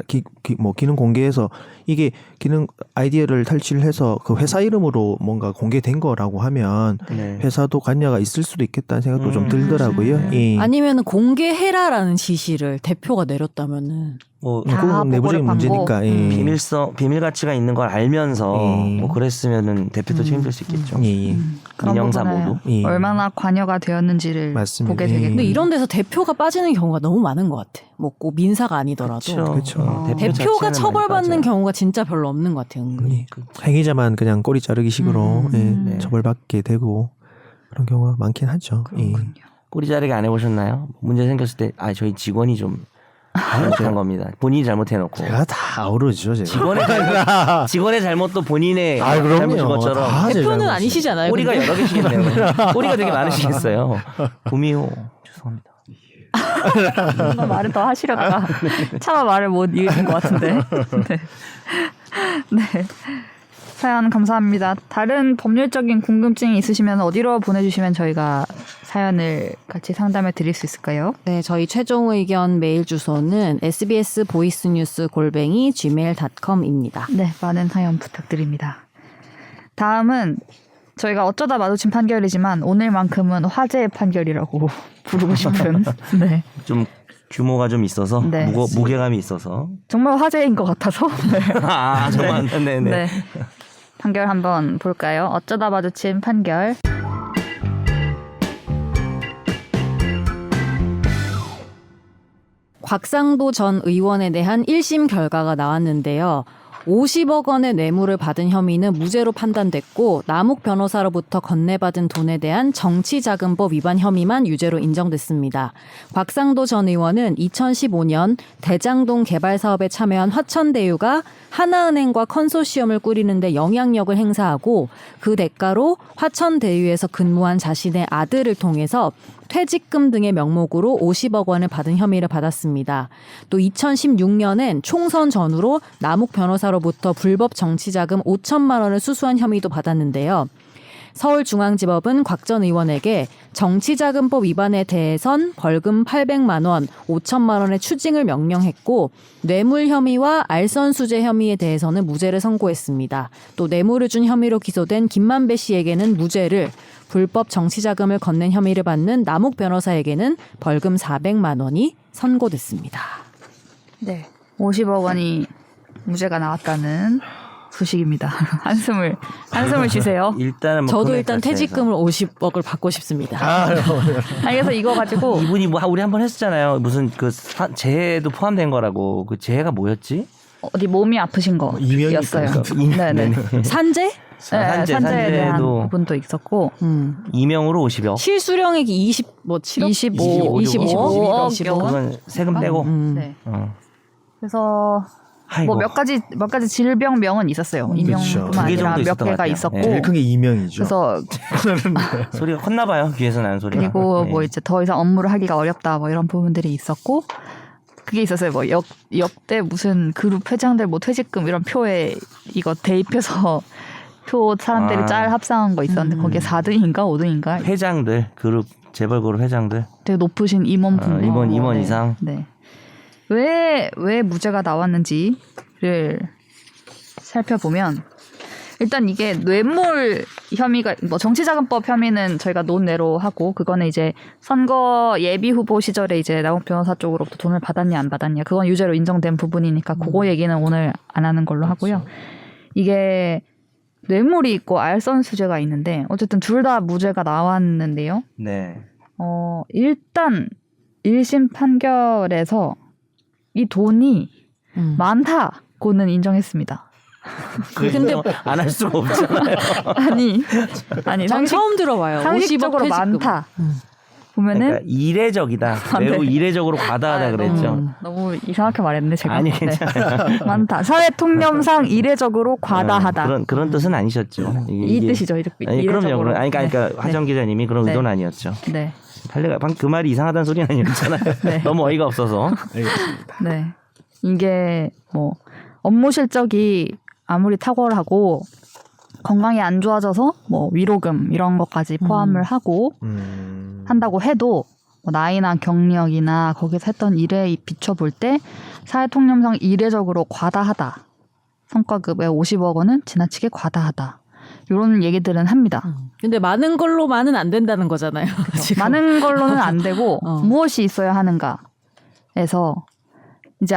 뭐 기능 공개해서 이게 기능 아이디어를 탈취를 해서 그 회사 이름으로 뭔가 공개된 거라고 하면 네. 회사도 관여가 있을 수도 있겠다는 생각도 좀 들더라고요. 예. 아니면 공개해라라는 지시를 대표가 내렸다면은 뭐 다 그건 내부적인 보고를 문제니까. 예. 비밀 가치가 있는 걸 알면서 예. 뭐 그랬으면은 대표도 책임질 수 있겠죠. 예, 예. 그런 민영사 부분은 모두. 예. 얼마나 관여가 되었는지를 맞습니다. 보게 예. 되겠고. 근데 이런 데서 대표가 빠지는 경우가 너무 많은 것 같아. 뭐 꼭 민사가 아니더라도 그렇죠. 대표가 자체는 처벌받는 많이 빠져요. 경우가 진짜 별로 없는 것 같아요. 은근히. 예. 행위자만 그냥 꼬리 자르기 식으로 예, 네. 처벌받게 되고 그런 경우가 많긴 하죠. 예. 꼬리 자르기 안 해보셨나요? 문제 생겼을 때 저희 직원이 좀 잘못한 겁니다. 본인이 잘못해놓고 제가 다 아우르죠, 제가. 직원의 잘못도 본인의 아, 그럼요. 잘못인 것처럼 다 제 대표는 잘못이죠. 아니시잖아요. 꼬리가 근데. 여러 개시겠네요. 꼬리가 되게 많으시겠어요. 구미호 죄송합니다. 뭔가 말을 더 하시려다가 차마 말을 못 이으신 것 같은데. 네. 네. 사연 감사합니다. 다른 법률적인 궁금증이 있으시면 어디로 보내주시면 저희가 사연을 같이 상담해 드릴 수 있을까요? 네, 저희 최종 의견 메일 주소는 sbs보이스뉴스@gmail.com입니다. 네, 많은 사연 부탁드립니다. 다음은 저희가 어쩌다 마주친 판결이지만 오늘만큼은 화제의 판결이라고 부르고 싶은 네. 좀 규모가 좀 있어서 네. 무게감이 있어서 정말 화제인 것 같아서 네. 정말 네네. 네. 판결 한번 볼까요? 어쩌다 마주친 판결. 곽상도 전 의원에 대한 1심 결과가 나왔는데요. 50억 원의 뇌물을 받은 혐의는 무죄로 판단됐고 남욱 변호사로부터 건네받은 돈에 대한 정치자금법 위반 혐의만 유죄로 인정됐습니다. 곽상도 전 의원은 2015년 대장동 개발 사업에 참여한 화천대유가 하나은행과 컨소시엄을 꾸리는데 영향력을 행사하고 그 대가로 화천대유에서 근무한 자신의 아들을 통해서 퇴직금 등의 명목으로 50억 원을 받은 혐의를 받았습니다. 또 2016년엔 총선 전후로 남욱 변호사로부터 불법 정치자금 5천만 원을 수수한 혐의도 받았는데요. 서울중앙지법은 곽 전 의원에게 정치자금법 위반에 대해선 벌금 800만 원, 5천만 원의 추징을 명령했고 뇌물 혐의와 알선수재 혐의에 대해서는 무죄를 선고했습니다. 또 뇌물을 준 혐의로 기소된 김만배 씨에게는 무죄를, 불법 정치자금을 건넨 혐의를 받는 남욱 변호사에게는 벌금 400만 원이 선고됐습니다. 네. 50억 원이 무죄가 나왔다는 소식입니다. 한숨을 쉬세요. 일단은 뭐 저도 금액 일단 자체에서. 퇴직금을 50억을 받고 싶습니다. 그래서 이거 가지고 이분이 뭐 우리 한번 했었잖아요. 무슨 그 재해도 포함된 거라고. 그 재해가 뭐였지? 어디 몸이 아프신 거였어요. 네네. 산재? 산재에 대한 산재도 부분도 있었고 이명으로 50억. 실수령액이 7억? 25억 25억. 그건 세금 떼고. 네. 어. 그래서 아이고. 뭐 몇 가지 질병명은 있었어요. 이명뿐만 두개 아니라 정도 몇 있었던 것 개가 같아요. 있었고 네. 제일 큰 게 이명이죠. 그래서 소리가 컸나 봐요. 귀에서 나는 소리가. 그리고 네. 뭐 이제 더 이상 업무를 하기가 어렵다 뭐 이런 부분들이 있었고 그게 있었어요. 뭐 역대 무슨 그룹 회장들 뭐 퇴직금 이런 표에 이거 대입해서 표 사람들이 짤 합상한 거 있었는데 거기에 4등인가 5등인가 회장들 그룹 재벌 그룹 회장들 되게 높으신 임원분 임원 이상. 네. 왜 무죄가 나왔는지를 살펴보면 일단 이게 뇌물 혐의가 뭐 정치자금법 혐의는 저희가 논외로 하고 그거는 이제 선거 예비 후보 시절에 이제 나홍 변호사 쪽으로부터 돈을 받았냐 안 받았냐 그건 유죄로 인정된 부분이니까 그거 얘기는 오늘 안 하는 걸로 하고요. 이게 뇌물이 있고 알선수재가 있는데 어쨌든 둘 다 무죄가 나왔는데요. 네. 일단 1심 판결에서 이 돈이 많다고는 인정했습니다. 근데 안 할 수가 없잖아요. 아니 전 처음 들어봐요. 50억 상식적으로 퇴직금. 많다. 보면은 그러니까 이례적이다. 매우 이례적으로 과다하다 그랬죠. 너무 이상하게 말했네 제가. 아니 네. 괜찮아요. 많다. 사회 통념상 이례적으로 과다하다. 그런 뜻은 아니셨죠. 이 뜻이죠. 이렇게 아니, 그럼요. 이례적으로. 그러니까 네. 화정 기자님이 그런 네. 의도는 아니었죠. 네. 달래가 방금 그 말이 이상하다는 소리는 아니었잖아요. 네. 너무 어이가 없어서. 네. 이게 뭐 업무 실적이 아무리 탁월하고 건강이 안 좋아져서 뭐 위로금 이런 것까지 포함을 하고 한다고 해도 뭐 나이나 경력이나 거기서 했던 일에 비춰볼 때 사회통념상 이례적으로 과다하다. 성과급의 50억 원은 지나치게 과다하다. 이런 얘기들은 합니다. 근데 많은 걸로만은 안 된다는 거잖아요. 지금. 많은 걸로는 안 되고 무엇이 있어야 하는가에서 이제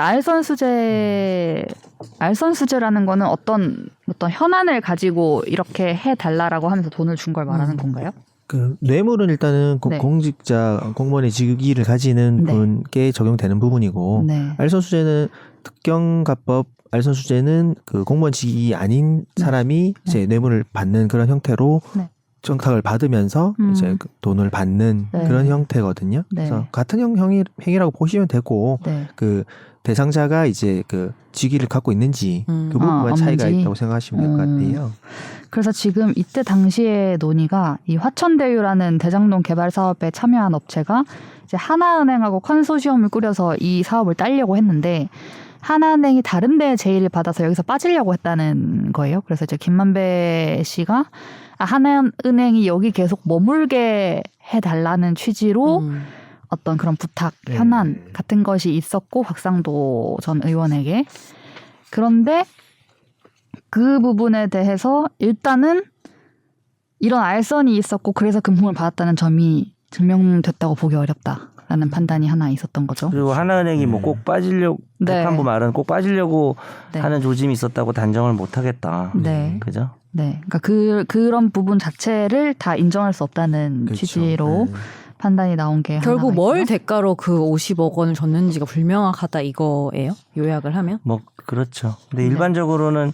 알선수재라는 거는 어떤 현안을 가지고 이렇게 해달라라고 하면서 돈을 준 걸 말하는 건가요? 그 뇌물은 일단은 네. 공직자 공무원의 직위를 가지는 네. 분께 적용되는 부분이고 네. 알선수재는 특경가법 알선수재는 그 공무원 직위 아닌 사람이 이제 뇌물을 받는 그런 형태로 네. 청탁을 받으면서 이제 그 돈을 받는 네. 그런 형태거든요. 네. 그래서 같은 행위라고 보시면 되고 네. 그 대상자가 이제 그 직위를 갖고 있는지 그 부분만 차이가 없는지. 있다고 생각하시면 될 것 같아요. 그래서 지금 이때 당시의 논의가 이 화천대유라는 대장동 개발 사업에 참여한 업체가 이제 하나은행하고 컨소시엄을 꾸려서 이 사업을 따려고 했는데 하나은행이 다른 데 제의를 받아서 여기서 빠지려고 했다는 거예요. 그래서 이제 김만배 씨가 하나은행이 여기 계속 머물게 해달라는 취지로 어떤 그런 부탁, 현안 같은 것이 있었고 박상도 전 의원에게. 그런데 그 부분에 대해서 일단은 이런 알선이 있었고 그래서 금품을 받았다는 점이 증명됐다고 보기 어렵다라는 판단이 하나 있었던 거죠. 그리고 하나은행이 뭐 꼭 빠지려고 네. 재판부 말은 꼭 빠지려고 네. 하는 조짐이 있었다고 단정을 못 하겠다. 네. 그죠? 네. 그러니까 그런 부분 자체를 다 인정할 수 없다는 그렇죠. 취지로 네. 판단이 나온 게 결국 하나가 뭘 있고요. 대가로 그 50억 원을 줬는지가 불명확하다 이거예요? 요약을 하면? 뭐 그렇죠. 근데 네. 일반적으로는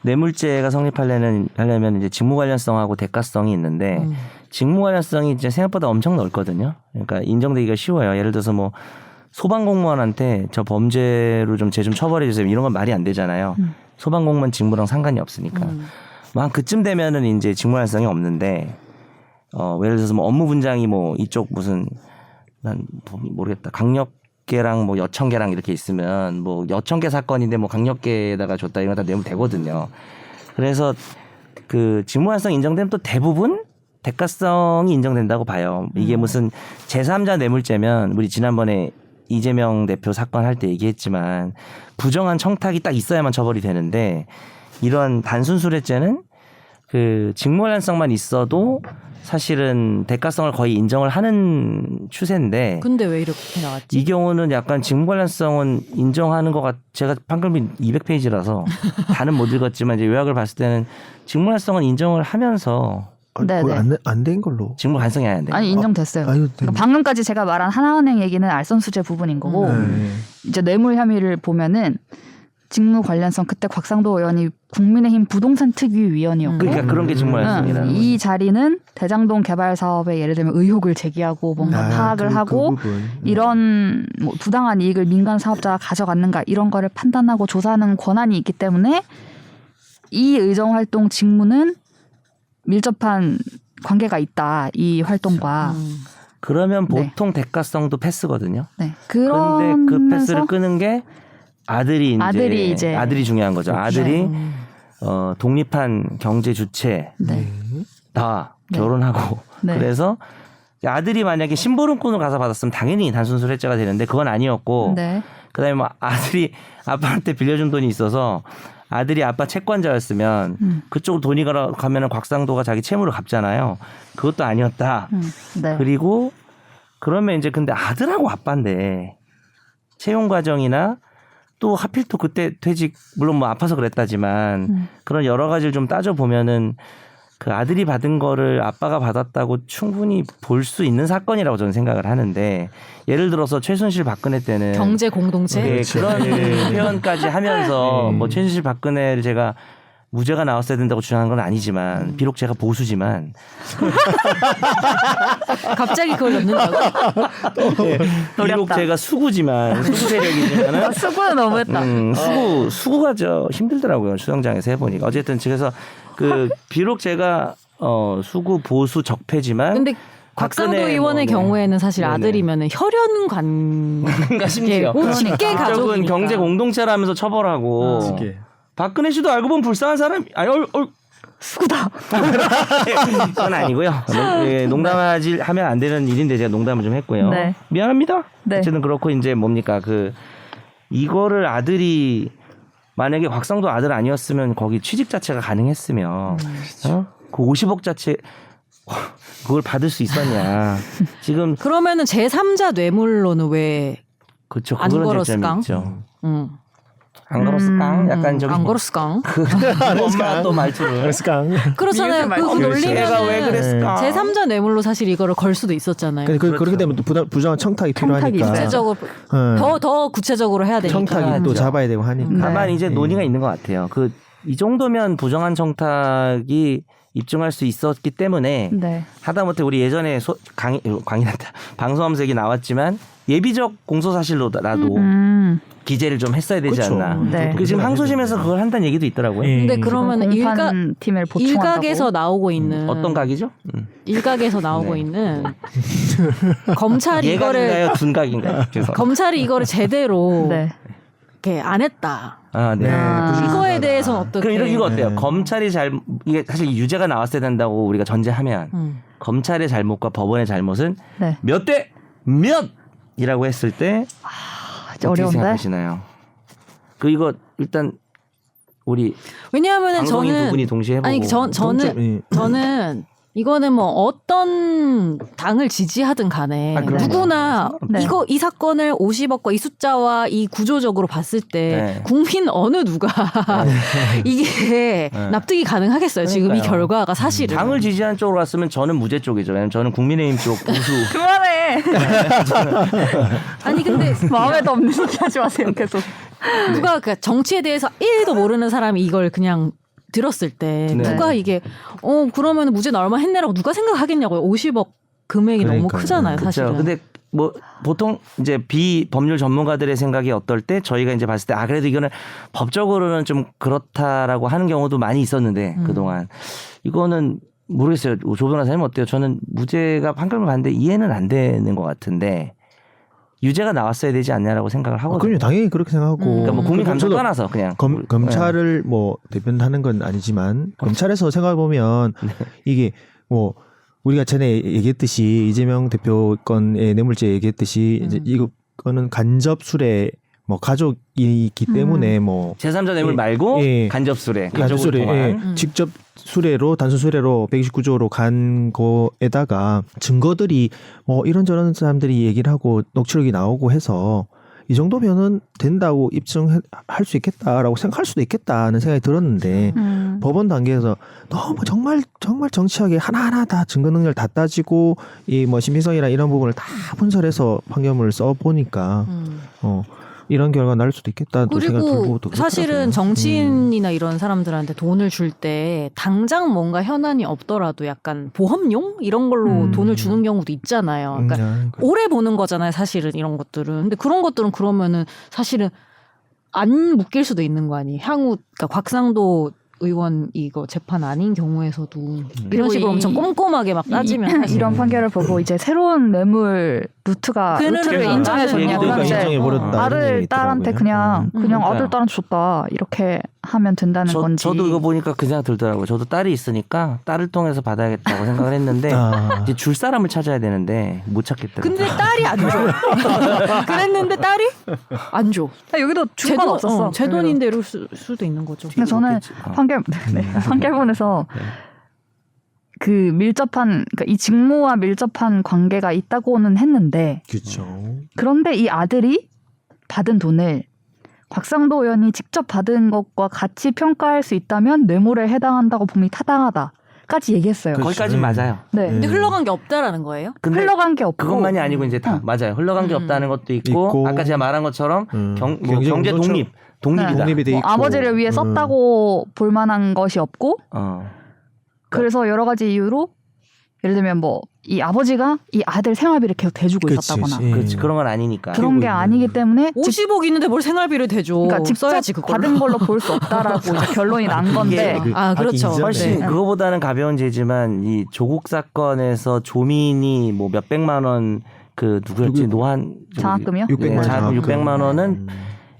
뇌물죄가 성립하려면 이제 직무 관련성하고 대가성이 있는데 직무 관련성이 이제 생각보다 엄청 넓거든요. 그러니까 인정되기가 쉬워요. 예를 들어서 뭐 소방공무원한테 저 범죄로 좀 쟤 좀 처벌해 주세요. 이런 건 말이 안 되잖아요. 소방공무원 직무랑 상관이 없으니까. 뭐 한 그쯤 되면은 이제 직무 관련성이 없는데 예를 들어서 뭐 업무 분장이 뭐 이쪽 무슨 난 모르겠다. 강력계랑 뭐 여청계랑 이렇게 있으면 뭐 여청계 사건인데 뭐 강력계에다가 줬다 이런 거 다 내면 되거든요. 그래서 그 직무 관련성 인정되면 또 대부분 대가성이 인정된다고 봐요. 이게 무슨 제3자 뇌물죄면 우리 지난번에 이재명 대표 사건 할 때 얘기했지만 부정한 청탁이 딱 있어야만 처벌이 되는데 이런 단순 수뢰죄는 그 직무 관련성만 있어도 사실은 대가성을 거의 인정을 하는 추세인데 근데 왜 이렇게 나왔지? 이 경우는 약간 직무 관련성은 인정하는 것 제가 판결문 200페이지라서 다는 못 읽었지만 이제 요약을 봤을 때는 직무 관련성은 인정을 하면서 네네. 안 된 걸로. 직무 관련성이 안 돼. 아니 인정됐어요. 그러니까 방금까지 제가 말한 하나은행 얘기는 알선수재 부분인 거고 이제 뇌물 혐의를 보면은 직무 관련성 그때 곽상도 의원이 국민의힘 부동산 특위 위원이었고 그러니까 그런 게 직무 관련성이라는 거죠. 이 자리는 대장동 개발 사업에 예를 들면 의혹을 제기하고 뭔가 파악을 하고 이런 뭐 부당한 이익을 민간 사업자가 가져갔는가 이런 거를 판단하고 조사하는 권한이 있기 때문에 이 의정활동 직무는 밀접한 관계가 있다 이 활동과 그러면 네. 보통 대가성도 패스거든요. 네. 그런데 그 그러면서 패스를 끄는 게 아들이 중요한 거죠. 아들이 독립한 경제 주체다 네. 네. 결혼하고 네. 그래서 아들이 만약에 심부름꾼을 가서 받았으면 당연히 단순수레자가 되는데 그건 아니었고 네. 그다음에 뭐 아들이 아빠한테 빌려준 돈이 있어서 아들이 아빠 채권자였으면 그쪽으로 돈이 가면은 곽상도가 자기 채무를 갚잖아요. 그것도 아니었다. 네. 그리고 그러면 이제 근데 아들하고 아빠인데 채용 과정이나 또 하필 또 그때 퇴직 물론 뭐 아파서 그랬다지만 그런 여러 가지를 좀 따져 보면은 그 아들이 받은 거를 아빠가 받았다고 충분히 볼 수 있는 사건이라고 저는 생각을 하는데 예를 들어서 최순실 박근혜 때는 경제 공동체. 네, 그런 표현까지 하면서 뭐 최순실 박근혜를 제가 무죄가 나왔어야 된다고 주장한 건 아니지만 비록 제가 보수지만 갑자기 그걸 넣는다고? 비록 제가 수구지만 수구 세력이지만은 수고는 너무했다. 수구가 저 힘들더라고요. 수영장에서 해보니까 어쨌든 그래서 그 비록 제가 수구 보수 적폐지만 근데 곽상도 박근혜 의원의 뭐, 네. 경우에는 사실 네네. 아들이면은 혈연 관계 심지어 직계 그쪽은 가족이니까. 경제 공동체라면서 처벌하고 박근혜 씨도 알고 보면 불쌍한 사람 수고다. 그건 아니고요. 농담하지 하면 안 되는 일인데 제가 농담을 좀 했고요. 네. 미안합니다. 네. 어쨌든 그렇고 이제 뭡니까 이거를 아들이 만약에 곽상도 아들 아니었으면 거기 취직 자체가 가능했으면 그 50억 자체 그걸 받을 수 있었냐. 지금 그러면은 제3자 뇌물로는 왜 그렇죠. 안 그런 걸었을까? 장점이 있죠. 응. 안 걸었을까? 약간 저기 안 걸었을까? 엄마 또 말투를 그렇잖아요. 그 얘가 왜 논리면은 그랬을까? 제3자 뇌물로 사실 이거를 걸 수도 있었잖아요. 그렇게 되면 또 부정한 청탁이 필요하니까 구체적으로 더 구체적으로 해야 되니까. 청탁이 또 잡아야 되고 하니까. 다만 네. 이제 논의가 있는 것 같아요. 이 정도면 부정한 청탁이 입증할 수 있었기 때문에 네. 하다못해 우리 예전에 강의한다 방송하면서 얘기 나왔지만 예비적 공소사실로라도 기재를 좀 했어야 되지 그렇죠. 않나. 네. 지금 항소심에서 그걸 한다는 얘기도 있더라고요. 근데 그러면 공판팀을 보충한다고. 일각에서 나오고 있는 어떤 각이죠? 일각에서 나오고 네. 있는 검찰이 예각인가요? 둔각인가요? 죄송합니다. 검찰이 이거를 제대로 네. 이렇게 안 했다. 아, 네. 이거에 대해서는 어떻게? 그럼 이거 어때요? 네. 검찰이 이게 사실 유죄가 나왔어야 된다고 우리가 전제하면 검찰의 잘못과 법원의 잘못은 네. 몇 대 몇이라고 했을 때 진짜 어떻게 어려운데. 생각하시나요? 이거 일단 우리 왜냐하면은 방송인 두 저는 분이 동시에 해보고 아니 저는 이거는 뭐 어떤 당을 지지하든 간에 아, 그럼요. 누구나 네. 이 사건을 50억과 이 숫자와 이 구조적으로 봤을 때 네. 국민 어느 누가 이게 납득이 가능하겠어요. 지금 이 그러니까요. 결과가 사실은. 당을 지지한 쪽으로 갔으면 저는 무죄 쪽이죠. 왜냐면 저는 국민의힘 쪽 보수. 그만해. 아니 근데 마음에도 없는 소리 하지 마세요. 계속. 누가 그 정치에 대해서 1도 모르는 사람이 이걸 그냥 들었을 때 네. 누가 이게 그러면 무죄 나올 만 했네라고 누가 생각하겠냐고요. 50억 금액이 너무 그러니까요. 크잖아요, 그렇죠. 사실은. 근데 뭐 보통 이제 비법률 전문가들의 생각이 어떨 때 저희가 이제 봤을 때 그래도 이거는 법적으로는 좀 그렇다라고 하는 경우도 많이 있었는데 그동안 이거는 모르겠어요. 조 변호사님 어때요? 저는 무죄가 판결을 봤는데 이해는 안 되는 것 같은데 유죄가 나왔어야 되지 않냐라고 생각을 하거든요. 그럼요, 당연히 그렇게 생각하고. 그러니까 뭐 국민 감정 저도 떠나서 그냥 검찰을 뭐 대변하는 건 아니지만 검찰에서 생각해 보면 이게 뭐 우리가 전에 얘기했듯이 이재명 대표 건의 뇌물죄 얘기했듯이 이제 이거는 간접 수뢰 뭐 가족이기 때문에 뭐 제3자 뇌물 말고 간접 수뢰, 간접 수뢰, 직접 수뢰로 단순 수뢰로 129조로 간 거에다가 증거들이 뭐 이런저런 사람들이 얘기를 하고 녹취록이 나오고 해서 이 정도면은 된다고 입증할 수 있겠다라고 생각할 수도 있겠다는 생각이 들었는데 법원 단계에서 너무 정말 정치하게 하나하나 다 증거 능력을 다 따지고 이 뭐 신빙성이나 이런 부분을 다 분석해서 판결문을 써 보니까 이런 결과 날 수도 있겠다. 또 생각 들고 그리고 사실은 정치인이나 이런 사람들한테 돈을 줄 때 당장 뭔가 현안이 없더라도 약간 보험용 이런 걸로 돈을 주는 경우도 있잖아요. 그러니까 오래 보는 거잖아요. 사실은 이런 것들은. 근데 그런 것들은 그러면은 사실은 안 묶일 수도 있는 거 아니에요. 향후 그러니까 곽상도 의원 이거 재판 아닌 경우에서도 그리고 이런 식으로 이- 엄청 꼼꼼하게 막 따지면 사실 이런 판결을 보고 이제 새로운 뇌물 루트를 그러니까 인정해줬냐. 그러니까 그런데 인정해버렸다. 이런 아들 얘기 딸한테 있더라고요. 그냥 그러니까요. 아들 딸한테 줬다 이렇게 하면 된다는 건지. 저도 이거 보니까 그 생각 들더라고요. 저도 딸이 있으니까 딸을 통해서 받아야겠다고 생각을 했는데 아. 이제 줄 사람을 찾아야 되는데 못 찾겠더라고요. 근데 딸이 안 줘. 그랬는데 딸이 안 줘. 여기도 줄 건 없었어. 제 돈인데 이럴 수도 있는 거죠. 근데 저는 그렇겠지. 판결 판결문에서 그 밀접한 그러니까 이 직무와 밀접한 관계가 있다고는 했는데 그렇죠. 그런데 이 아들이 받은 돈을 곽상도 의원이 직접 받은 것과 같이 평가할 수 있다면 뇌물에 해당한다고 봄이 타당하다까지 얘기했어요. 그- 거기까지는 맞아요. 네. 근데 흘러간 게 없다라는 거예요? 근데 흘러간 게 없고 그것만이 아니고 이제 다 어. 맞아요. 흘러간 게 없다는 것도 있고, 있고. 아까 제가 말한 것처럼 경제 공동처럼 독립이다. 독립이 돼 뭐 있고. 아버지를 위해 썼다고 볼 만한 것이 없고 그래서 여러 가지 이유로 예를 들면 뭐 이 아버지가 이 아들 생활비를 계속 대주고 그치, 있었다거나 그치. 그렇지 그런 건 아니니까. 그런 게 아니기 때문에 50억 있는데 뭘 생활비를 대줘. 그러니까 직접 써야지 그걸로. 받은 걸로 볼 수 없다라고 이제 결론이 난 건데 그 아, 받기 그렇죠. 이전에. 훨씬 네. 그거보다는 가벼운 죄지만 이 조국 사건에서 조민이 뭐 몇백만 원 그 누구였지 누구? 노한 장학금이요? 600만 원. 장학금 600만 원은 음.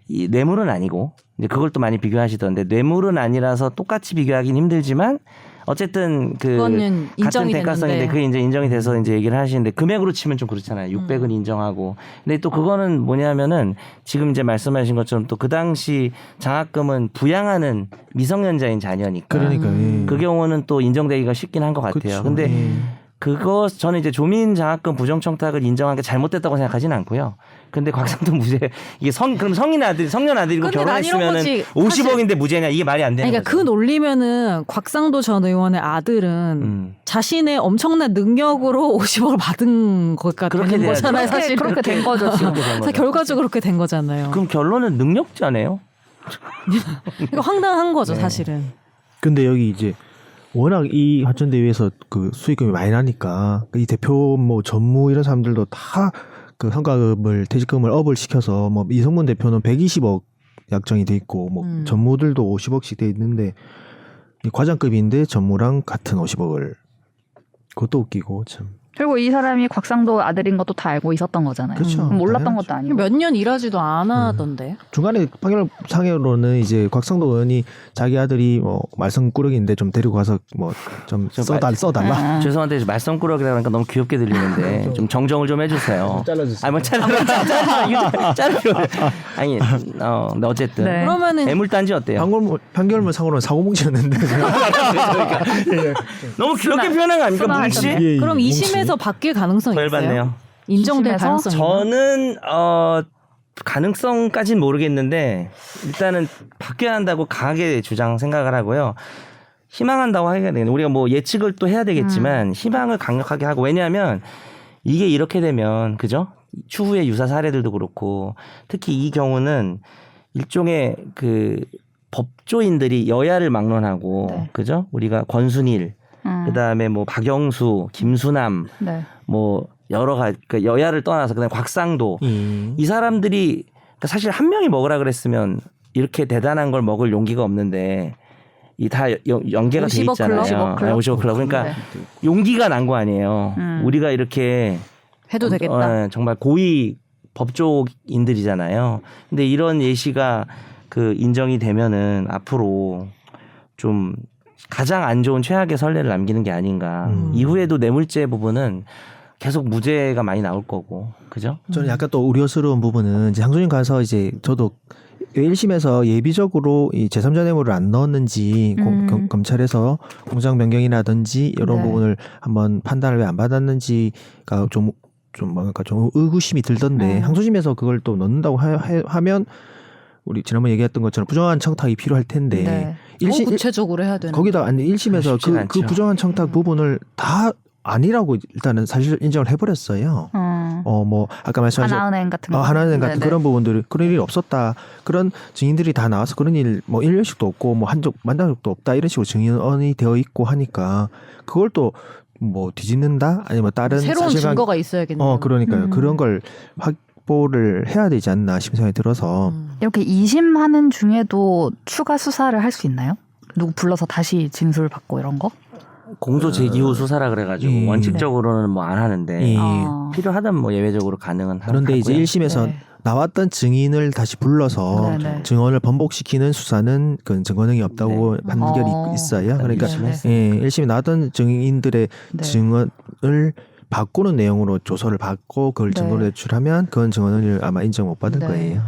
이 뇌물은 아니고 이제 그걸 또 많이 비교하시던데 뇌물은 아니라서 똑같이 비교하긴 힘들지만 어쨌든 그 그거는 같은 인정이 대가성인데 됐는데. 그게 이제 인정이 돼서 이제 얘기를 하시는데 금액으로 치면 좀 그렇잖아요. 600은 인정하고. 근데 또 그거는 뭐냐면은 지금 이제 말씀하신 것처럼 또 그 당시 장학금은 부양하는 미성년자인 자녀니까. 그러니까 그 경우는 또 인정되기가 쉽긴 한 것 같아요. 그쵸. 근데 예. 그거 저는 이제 조민 장학금 부정청탁을 인정한 게 잘못됐다고 생각하지는 않고요. 근데 곽상도 무죄 이게 그럼 성년 아들이고 근데 난 이런 결혼했으면은 거지. 50억인데 무죄냐 이게 말이 안 되는 그러니까 거죠. 그 논리면은 곽상도 전 의원의 아들은 자신의 엄청난 능력으로 50억을 받은 것가 그렇게 되는 돼야죠. 거잖아요. 사실 그렇게 된 거죠 지금. 그렇게 된 그래서 거죠. 결과적으로 그렇게 된 거잖아요. 그럼 결론은 능력자네요. 이거 황당한 거죠, 네. 사실은. 근데 여기 이제 워낙 이 화천대유에서 그 수익금이 많이 나니까 이 대표 뭐 전무 이런 사람들도 다 그 성과금을 퇴직금을 업을 시켜서 뭐 이성문 대표는 120억 약정이 돼 있고 뭐 전무들도 50억씩 돼 있는데 이 과장급인데 전무랑 같은 50억을 그것도 웃기고 참. 그리고 이 사람이 곽상도 아들인 것도 다 알고 있었던 거잖아요. 그렇죠. 몰랐던 당연하죠. 것도 아니고. 몇 년 일하지도 않았던데. 중간에 판결상으로는 이제 곽상도 의원이 자기 아들이 뭐 말썽꾸러기인데 좀 데리고 가서 뭐 좀 써달라. 아. 죄송한데 말썽꾸러기라 그러니까 너무 귀엽게 들리는데 좀 정정을 좀 해주세요. 잘라주세요. 아니 뭐 자를 필요 아니 근데 어쨌든 네. 그러면은 애물단지 어때요? 판결문 상으로는 사고뭉치였는데 너무 귀엽게 표현한 거 아닙니까 뭉치? 예, 그럼 뭉치. 2심에서 바뀔 가능성이 더 있어요? 열받네요. 인정될 2심에서? 가능성이 있나? 저는 가능성까지는 모르겠는데 일단은 바뀌어야 한다고 강하게 생각을 하고요. 희망한다고 하기가 되겠네. 우리가 뭐 예측을 또 해야 되겠지만 희망을 강력하게 하고 왜냐하면 이게 이렇게 되면 그죠? 추후의 유사 사례들도 그렇고 특히 이 경우는 일종의 그 법조인들이 여야를 막론하고 네. 그죠? 우리가 권순일 그다음에 뭐 박영수, 김수남 네. 뭐 여러 가지 그러니까 여야를 떠나서 그다음에 곽상도 음. 이 사람들이 그러니까 사실 한 명이 먹으라 그랬으면 이렇게 대단한 걸 먹을 용기가 없는데 이 다 연계가 돼 50억 있잖아요. 클럽? 50억 클럽. 그러니까 네. 용기가 난 거 아니에요. 우리가 이렇게 해도 되겠다. 정말 고위 법조인들이잖아요. 근데 이런 예시가 그 인정이 되면은 앞으로 좀 가장 안 좋은 최악의 선례를 남기는 게 아닌가. 이후에도 뇌물죄 부분은 계속 무죄가 많이 나올 거고, 그죠? 저는 약간 또 우려스러운 부분은 이제 항소심 가서 이제 저도 1심에서 예비적으로 이 제3자 뇌물을 안 넣었는지 검찰에서 공장 변경이라든지 이런 네. 부분을 한번 판단을 왜 안 받았는지가 좀 뭔가 좀 의구심이 들던데 항소심에서 그걸 또 넣는다고 하면 우리 지난번에 얘기했던 것처럼 부정한 청탁이 필요할 텐데 네. 더 구체적으로 해야 되는. 거기다 아니 1심에서 쉽진 그 않죠. 부정한 청탁 부분을 다 아니라고 일단은 사실 인정을 해버렸어요. 뭐 아까 말씀하신 하나은행 같은 거. 하나은행 같은 네네. 그런 부분들이 그런 일이 없었다. 그런 증인들이 다 나와서 그런 일 뭐 1년씩도 없고 뭐 만난 적도 없다. 이런 식으로 증언이 되어 있고 하니까 그걸 또 뭐 뒤집는다? 아니면 다른 새로운 사실관 증거가 있어야겠네요. 그러니까요. 그런 걸 확보를 해야 되지 않나 싶은 생각이 들어서 이렇게 2심 하는 중에도 추가 수사를 할 수 있나요? 누구 불러서 다시 진술 받고 이런 거? 공소 제기 후 수사라 그래가지고 원칙적으로는 뭐 안 하는데 필요하다면 뭐 예외적으로 가능은 그런데 이제 하고요. 1심에서 네. 나왔던 증인을 다시 불러서 네네. 증언을 번복시키는 수사는 그 증언능이 없다고 네. 판결이 있어요. 그러니까 네. 예, 1심에 나왔던 증인들의 네. 증언을 바꾸는 내용으로 조서를 받고 그걸 네. 증거로 제출하면 그건 증언을 아마 인정 못 받을 네. 거예요.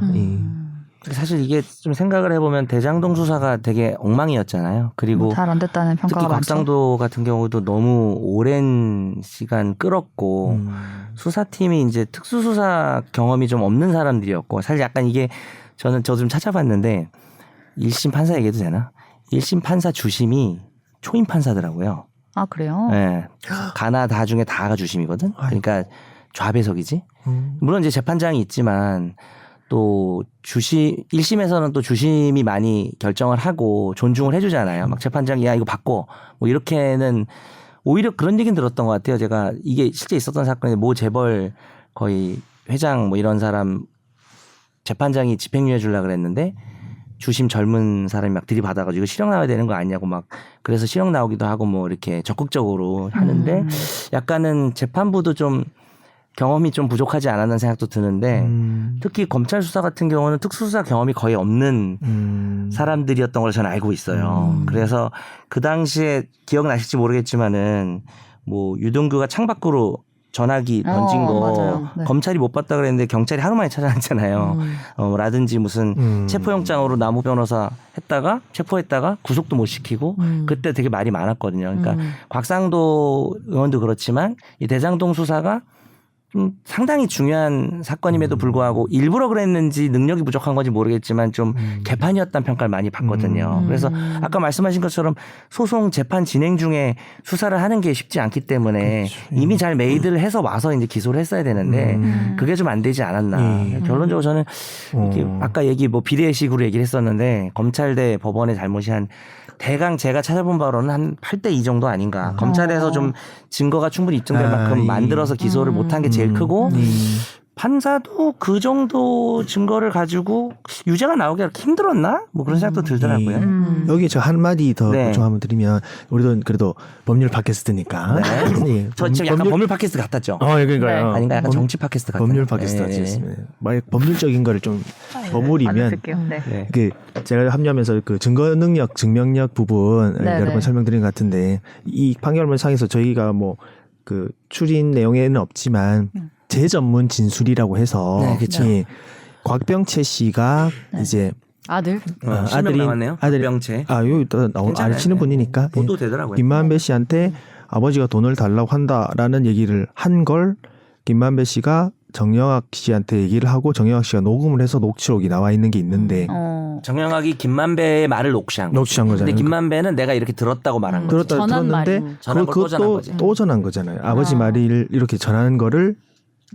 사실 이게 좀 생각을 해보면 대장동 수사가 되게 엉망이었잖아요. 그리고 잘 안 됐다는 평가가 특히 많죠. 곽상도 같은 경우도 너무 오랜 시간 끌었고 수사팀이 이제 특수수사 경험이 좀 없는 사람들이었고 사실 약간 이게 저도 좀 찾아봤는데 1심 판사 얘기해도 되나? 1심 판사 주심이 초임 판사더라고요. 아 그래요? 네. 가나 다 중에 다가 주심이거든. 그러니까 좌배석이지. 물론 이제 재판장이 있지만 또 1심에서는 또 주심이 많이 결정을 하고 존중을 해주잖아요. 막 재판장이 야 이거 바꿔 뭐 이렇게는 오히려 그런 얘기는 들었던 것 같아요. 제가 이게 실제 있었던 사건인데 모 재벌 거의 회장 뭐 이런 사람 재판장이 집행유예 주려고 그랬는데 주심 젊은 사람이 막 들이받아가지고 이거 실형 나와야 되는 거 아니냐고 막 그래서 실형 나오기도 하고 뭐 이렇게 적극적으로 하는데 약간은 재판부도 좀 경험이 좀 부족하지 않았나 생각도 드는데 특히 검찰 수사 같은 경우는 특수수사 경험이 거의 없는 사람들이었던 걸 저는 알고 있어요. 그래서 그 당시에 기억나실지 모르겠지만은 뭐 유동규가 창밖으로 전화기 던진 거 맞아요. 네. 검찰이 못 봤다 그랬는데 경찰이 하루 만에 찾아냈잖아요. 라든지 무슨 체포영장으로 나무 변호사 했다가 체포했다가 구속도 못 시키고 그때 되게 말이 많았거든요. 그러니까 곽상도 의원도 그렇지만 이 대장동 수사가 좀 상당히 중요한 사건임에도 불구하고 일부러 그랬는지 능력이 부족한 건지 모르겠지만 좀 개판이었다는 평가를 많이 받거든요. 그래서 아까 말씀하신 것처럼 소송 재판 진행 중에 수사를 하는 게 쉽지 않기 때문에 이미 잘 메이드를 해서 와서 이제 기소를 했어야 되는데 그게 좀 안 되지 않았나. 결론적으로 저는 이렇게 아까 뭐 비례식으로 얘기를 했었는데 검찰 대 법원의 잘못이 한 대강 제가 찾아본 바로는 한 8대 2 정도 아닌가. 검찰에서 좀 증거가 충분히 입증될 만큼 만들어서 기소를 못한 게 제일 크고 판사도 그 정도 증거를 가지고 유죄가 나오기가 그렇게 힘들었나? 뭐 그런 생각도 들더라고요. 여기 저 한마디 더 네. 보충하면 드리면 우리도 그래도 법률 팟캐스트니까 네. 예, 저 지금 약간 법률 팟캐스트 같았죠? 그러니까요. 아닌가? 약간 정치 팟캐스트 같은 법률 팟캐스트 네. 같았습니다. 만약 법률적인 거를 좀 버무리면 네. 네. 그 제가 합류하면서 그 증거 능력, 증명력 부분 네, 여러 번 네. 설명드린 설명드린 것 같은데 이 판결문상에서 저희가 뭐 그 추린 내용에는 없지만 재전문 진술이라고 해서 네, 그쵸. 예, 곽병채 씨가 이제 아들. 실명 나왔네요. 병채. 여기 아시는 분이니까 보도 되더라고요. 김만배 씨한테 아버지가 돈을 달라고 한다라는 얘기를 한 걸 김만배 씨가 정영학 씨한테 얘기를 하고 정영학 씨가 녹음을 해서 녹취록이 나와 있는 게 있는데 정영학이 김만배의 말을 녹취한 거죠. 녹취한 거잖아요. 근데 김만배는 내가 이렇게 들었다고 말한 거죠. 전한 들었는데 말이. 전한 걸 또 전한 거지. 또 전한 거잖아요. 아버지 말을 이렇게 전하는 거를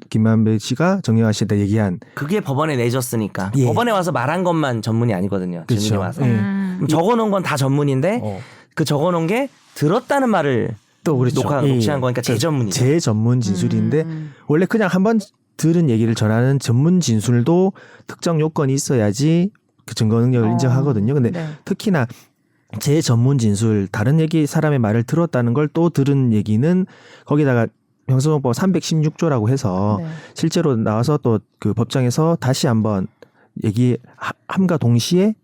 김만배 씨가 정영학 씨한테 얘기한 그게 법원에 내줬으니까. 예. 법원에 와서 말한 것만 전문이 아니거든요. 증인이 그렇죠. 와서. 예. 그럼 적어놓은 건 다 전문인데 그 적어놓은 게 들었다는 말을 또 그렇죠. 녹취한 거니까 재전문이죠. 재전문 진술인데 원래 그냥 한번 들은 얘기를 전하는 전문 진술도 특정 요건이 있어야지 그 증거 능력을 인정하거든요. 근데 네. 특히나 재전문 진술 다른 얘기 사람의 말을 들었다는 걸 또 들은 얘기는 거기다가 형사소송법 316조라고 해서 네. 실제로 나와서 또 그 법정에서 다시 한번 얘기함과 동시에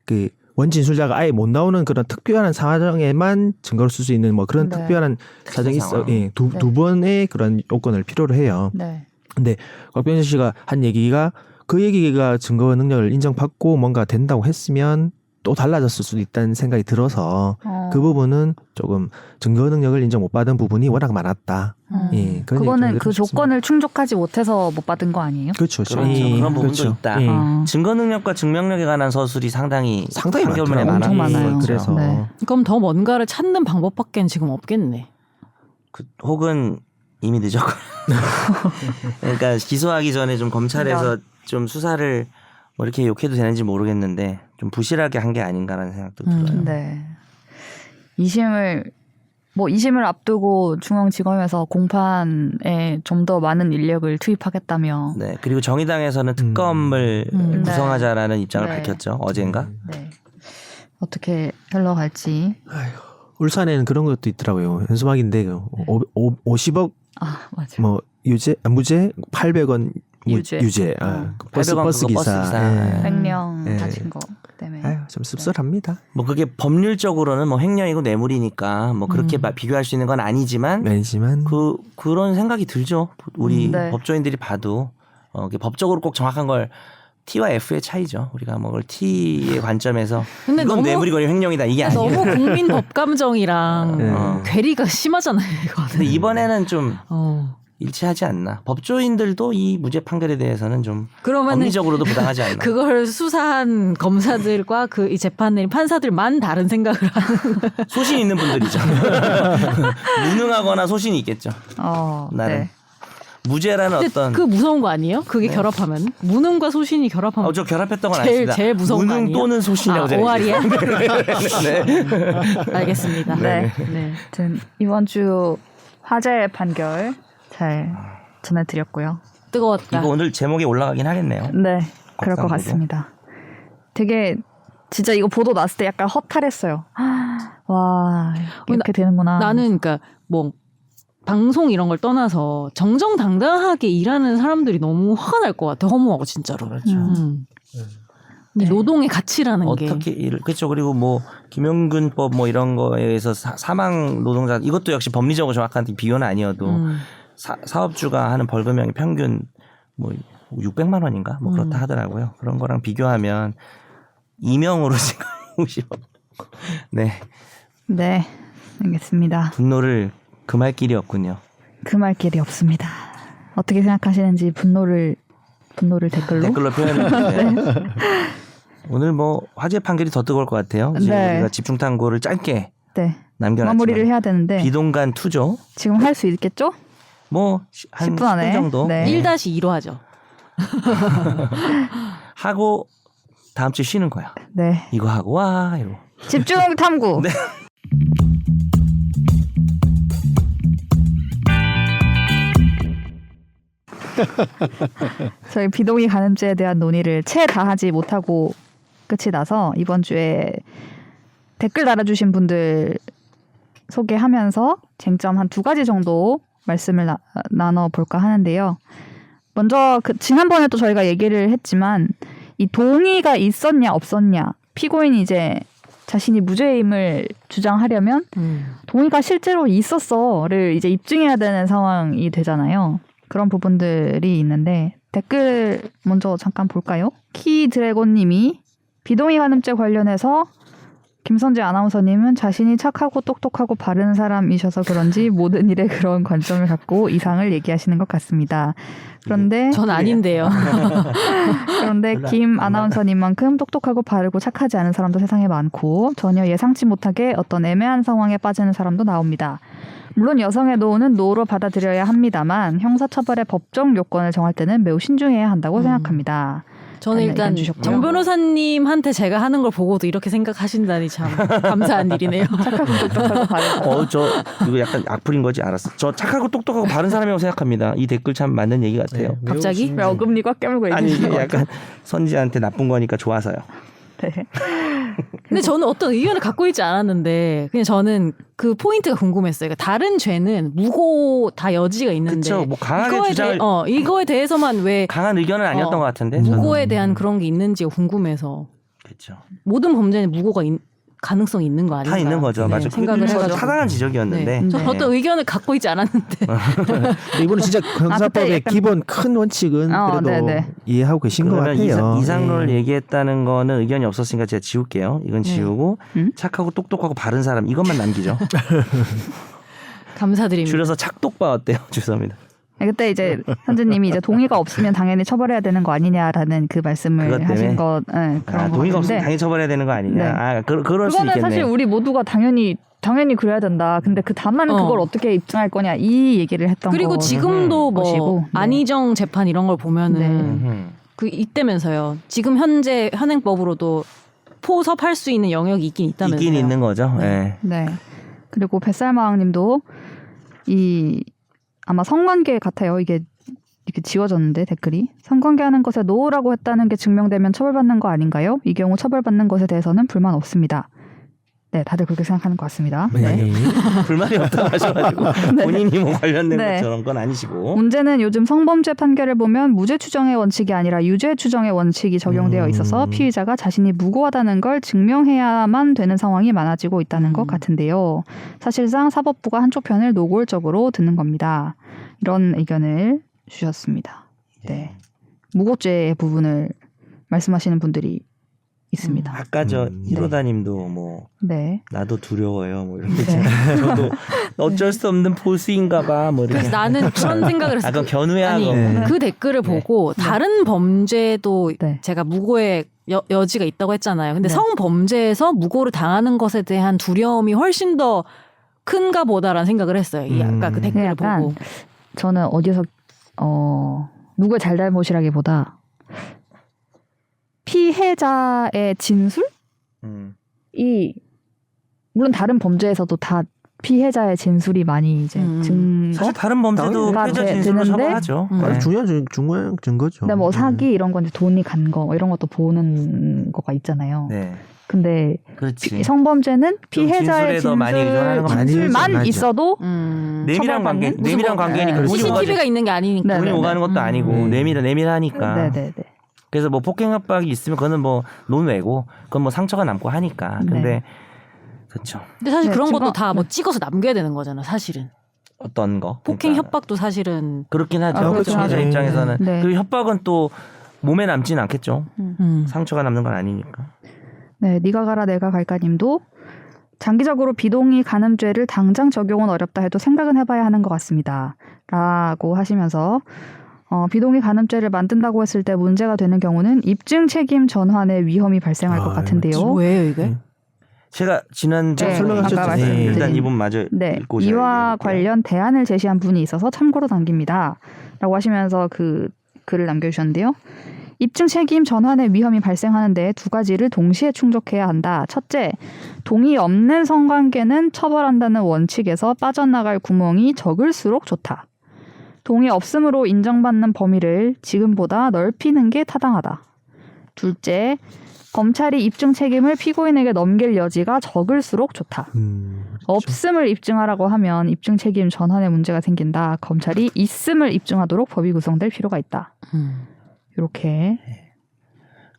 그 원진술자가 아예 못 나오는 그런 특별한 사정에만 증거를 쓸 수 있는 뭐 그런 네. 특별한 사정이 있어. 상황. 예, 두 번의 그런 요건을 필요로 해요. 네. 근데 곽병철 씨가 한 얘기가 그 얘기가 증거 능력을 인정받고 뭔가 된다고 했으면 또 달라졌을 수도 있다는 생각이 들어서 그 부분은 조금 증거 능력을 인정 못 받은 부분이 워낙 많았다. 예, 그런 그거는 얘기 그 좀 조건을 충족하지 못해서 못 받은 거 아니에요? 그렇죠. 그렇죠. 예, 그런 부분도 그렇죠. 있다. 예. 증거 능력과 증명력에 관한 서술이 상당히 판결문에 많더라고요. 엄청 많았어요. 많아요. 그래서 네. 그럼 더 뭔가를 찾는 방법밖엔 지금 없겠네. 혹은 이미 늦었거나. 그러니까 기소하기 전에 좀 검찰에서 좀 수사를 뭐 이렇게 욕해도 되는지 모르겠는데 좀 부실하게 한 게 아닌가라는 생각도 들어요. 네. 2심을 앞두고 중앙지검에서 공판에 좀 더 많은 인력을 투입하겠다며. 네. 그리고 정의당에서는 특검을 네. 구성하자라는 입장을 네. 밝혔죠. 어젠가. 네. 어떻게 흘러갈지. 울산에는 그런 것도 있더라고요. 현수막인데 50억 맞아. 뭐 무죄 800원 유죄. 버스 800원 기사. 횡령 예. 다친 거 때문에. 아유, 좀 씁쓸합니다. 뭐 그게 법률적으로는 뭐 횡령이고 뇌물이니까 뭐 그렇게 비교할 수 있는 건 아니지만 아니지만 그런 생각이 들죠. 우리 네. 법조인들이 봐도 이게 법적으로 꼭 정확한 걸 T와 F의 차이죠. 우리가 뭐 그걸 T의 관점에서 근데 이건 너무- 뇌물이거니 횡령이다 이게 아니에요. 너무 국민 법감정이랑 네. 괴리가 심하잖아요. 이거는. 근데 이번에는 좀 일치하지 일치하지 않나. 법조인들도 이 무죄 판결에 대해서는 좀 그러면은 법리적으로도 부당하지 않나. 그걸 수사한 검사들과 그 이 재판을 판사들만 다른 생각을 하는. 소신 있는 분들이죠. 무능하거나 소신이 있겠죠. 나름. 네. 무죄라는 근데 어떤 그 무서운 거 아니에요? 그게 결합하면 무능과 소신이 결합하면 저 결합했던 건 제일- 아닙니다. 제일 무서운 거 무능 아니에요? 또는 소신이라고 제가 오아리에? 네. 알겠습니다. 네. 네. 아무튼 이번 주 화재 판결 잘 전해드렸고요. 뜨거웠다. 이거 오늘 제목에 올라가긴 하겠네요. 네, 그럴 것 박상보도. 같습니다. 되게 진짜 이거 보도 났을 때 약간 허탈했어요. 와 이렇게 되는구나. 나는 그러니까 뭐 방송 이런 걸 떠나서 정정당당하게 일하는 사람들이 너무 화가 날 것 같아. 허무하고 진짜로. 그렇죠. 네. 노동의 가치라는 게. 어떻게 일을 그렇죠. 그리고 뭐 김용균법 뭐 이런 거에 의해서 사망 노동자 이것도 역시 법리적으로 정확한 비교는 아니어도 사업주가 하는 벌금형이 평균 뭐 600만 원인가 뭐 그렇다 하더라고요. 그런 거랑 비교하면 이명으로 지금 50억. 네. 네, 알겠습니다. 분노를 금할 길이 없군요. 금할 길이 없습니다. 어떻게 생각하시는지 분노를 댓글로. 표현해 주세요. 오늘 뭐 화재 판결이 더 뜨거울 것 같아요. 지금 네. 우리가 집중 탐구를 짧게 네, 남겨놨지만 마무리를 해야 되는데 비동간 투조 지금 할 수 있겠죠? 뭐한 10분 안에. 10분 정도 네. 1-2로 하죠. 하고 다음 주에 쉬는 거야. 네, 이거 하고 와 이러고. 집중 탐구. 네. 저희 비동의 간음죄에 대한 논의를 채 다 하지 못하고 끝이 나서 이번 주에 댓글 달아주신 분들 소개하면서 쟁점 한 2가지 정도 말씀을 나눠볼까 하는데요. 먼저 지난번에도 저희가 얘기를 했지만 이 동의가 있었냐 없었냐, 피고인이 이제 자신이 무죄임을 주장하려면 동의가 실제로 있었어를 이제 입증해야 되는 상황이 되잖아요. 그런 부분들이 있는데 댓글 먼저 잠깐 볼까요? 키드래곤님이 비동의 간음죄 관련해서 김선재 아나운서님은 자신이 착하고 똑똑하고 바른 사람이셔서 그런지 모든 일에 그런 관점을 갖고 이상을 얘기하시는 것 같습니다. 그런데 전 아닌데요. 그런데 김 아나운서님만큼 똑똑하고 바르고 착하지 않은 사람도 세상에 많고 전혀 예상치 못하게 어떤 애매한 상황에 빠지는 사람도 나옵니다. 물론 여성의 노는 노로 받아들여야 합니다만 형사처벌의 법적 요건을 정할 때는 매우 신중해야 한다고 생각합니다. 저는 라는 일단 의견 주셨고요. 정 변호사님한테 제가 하는 걸 보고도 이렇게 생각하신다니 참 감사한 일이네요. 똑똑하고 바르고 저 이거 약간 악플인 거지 알았어. 저 착하고 똑똑하고 바른 사람이라고 생각합니다. 이 댓글 참 맞는 얘기 같아요. 갑자기? 왜 어금니 꽉 깨물고 아니 얘기하시는 이게 것 같아요. 약간 선지한테 나쁜 거니까 좋아서요. 네. 근데 저는 어떤 의견을 갖고 있지 않았는데 그냥 저는 그 포인트가 궁금했어요. 그러니까 다른 죄는 무고 다 여지가 있는데 그쵸. 뭐 강하게 주장을 이거에 대해서만 왜 강한 의견은 아니었던 것 같은데. 저는. 무고에 대한 그런 게 있는지가 궁금해서 그렇죠. 모든 범죄는 무고가 가능성이 있는 거 아닌가? 다 있는 거죠. 네, 맞아. 생각을 그게 해가지고. 타당한 지적이었는데. 네. 저는 어떤 의견을 갖고 있지 않았는데 근데 이번에 진짜 형사법의 약간- 기본 큰 원칙은 그래도 네네. 이해하고 계신 것 그러면 같아요. 이상론을 예. 얘기했다는 거는 의견이 없었으니까 제가 지울게요. 이건 지우고 착하고 똑똑하고 바른 사람 이것만 남기죠. 감사드립니다. 줄여서 착똑바 어때요? 죄송합니다. 그때 이제 선재님이 이제 동의가 없으면 당연히 처벌해야 되는 거 아니냐라는 그 말씀을 그것 때문에? 하신 것 그런 거 동의가 없으면 같은데 당연히 처벌해야 되는 거 아니냐. 네. 그럴 수 그거는 있겠네. 사실 우리 모두가 당연히 그래야 된다. 근데 다만 그걸 어떻게 입증할 거냐 이 얘기를 했던 그리고 거. 지금도 뭐 것이고, 네. 안희정 재판 이런 걸 보면은 음. 그 이때면서요. 지금 현재 현행법으로도 포섭할 수 있는 영역이 있긴 있다면서요. 있긴 있는 거죠. 네. 네. 그리고 뱃살마왕님도 이 아마 성관계 같아요. 이게 이렇게 지워졌는데 댓글이 성관계하는 것에 노라고 했다는 게 증명되면 처벌받는 거 아닌가요? 이 경우 처벌받는 것에 대해서는 불만 없습니다. 네, 다들 그렇게 생각하는 것 같습니다. 네. 불만이 없다고 하셔가지고 본인이 뭐 관련된 네. 것처럼 건 아니시고. 문제는 요즘 성범죄 판결을 보면 무죄 추정의 원칙이 아니라 유죄 추정의 원칙이 적용되어 있어서 피의자가 자신이 무고하다는 걸 증명해야만 되는 상황이 많아지고 있다는 것 같은데요. 사실상 사법부가 한쪽 편을 노골적으로 듣는 겁니다. 이런 의견을 주셨습니다. 네. 무고죄의 부분을 말씀하시는 분들이 있습니다. 아까 저 히로다님도 뭐 네. 나도 두려워요 뭐 이런 거 있잖아요. 저도 어쩔 수 없는 보수인가봐 뭐 이렇게. 그래서 나는 그런 생각을 했어요. 약간 견우야고. 아니 네. 그 댓글을 보고 다른 범죄도 네. 제가 무고의 여지가 있다고 했잖아요. 근데 네. 성범죄에서 무고를 당하는 것에 대한 두려움이 훨씬 더 큰가 보다라는 생각을 했어요. 이 아까 그 댓글을 약간 보고. 저는 어디서 누구의 잘잘못이라기보다 피해자의 진술이 물론 다른 범죄에서도 다 피해자의 진술이 많이 이제 증거 사실 다른 범죄도 가 피해자 진술로 되는데 처벌하죠. 아주 네. 중요한 증거죠. 근데 뭐 사기 이런 건 이제 돈이 간 거 이런 것도 보는 거가 있잖아요. 네, 근데 그렇지. 성범죄는 피해자의 진술에도 많이 의존하는 건 맞죠. 진술만 맞죠. 있어도 내밀한 관계, 처벌받는? 내밀한 관계니까 네. 돈이 CCTV가 있는 게 아니니까. 네. 돈이 오가는 것도 아니고 내밀하니까. 네네네. 그래서 뭐 폭행 협박이 있으면 그거는 뭐 논외고 그건 뭐 상처가 남고 하니까. 근데 네. 그렇죠. 근데 사실 네, 그런 증거- 것도 다 뭐 찍어서 남겨야 되는 거잖아, 사실은. 어떤 거? 폭행 그러니까 협박도 사실은. 그렇긴 하죠. 아, 그렇죠. 피해자 네. 입장에서는 네. 그리고 협박은 또 몸에 남지는 않겠죠. 상처가 남는 건 아니니까. 네, 네가 가라 내가 갈까님도 장기적으로 비동의 간음죄를 당장 적용은 어렵다 해도 생각은 해봐야 하는 것 같습니다. 라고 하시면서 비동의 간음죄를 만든다고 했을 때 문제가 되는 경우는 입증 책임 전환의 위험이 발생할 것 같은데요. 뭐예요, 이게? 제가 지난주에 네, 설명하셨죠. 아까 말씀드린 일단 이분 마저 네, 읽고 제가 이와 얘기해볼게요. 관련 대안을 제시한 분이 있어서 참고로 남깁니다. 라고 하시면서 그 글을 남겨주셨는데요. 입증 책임 전환의 위험이 발생하는데 두 가지를 동시에 충족해야 한다. 첫째, 동의 없는 성관계는 처벌한다는 원칙에서 빠져나갈 구멍이 적을수록 좋다. 동의 없음으로 인정받는 범위를 지금보다 넓히는 게 타당하다. 둘째, 검찰이 입증 책임을 피고인에게 넘길 여지가 적을수록 좋다. 없음을 입증하라고 하면 입증 책임 전환에 문제가 생긴다. 검찰이 있음을 입증하도록 법이 구성될 필요가 있다. 이렇게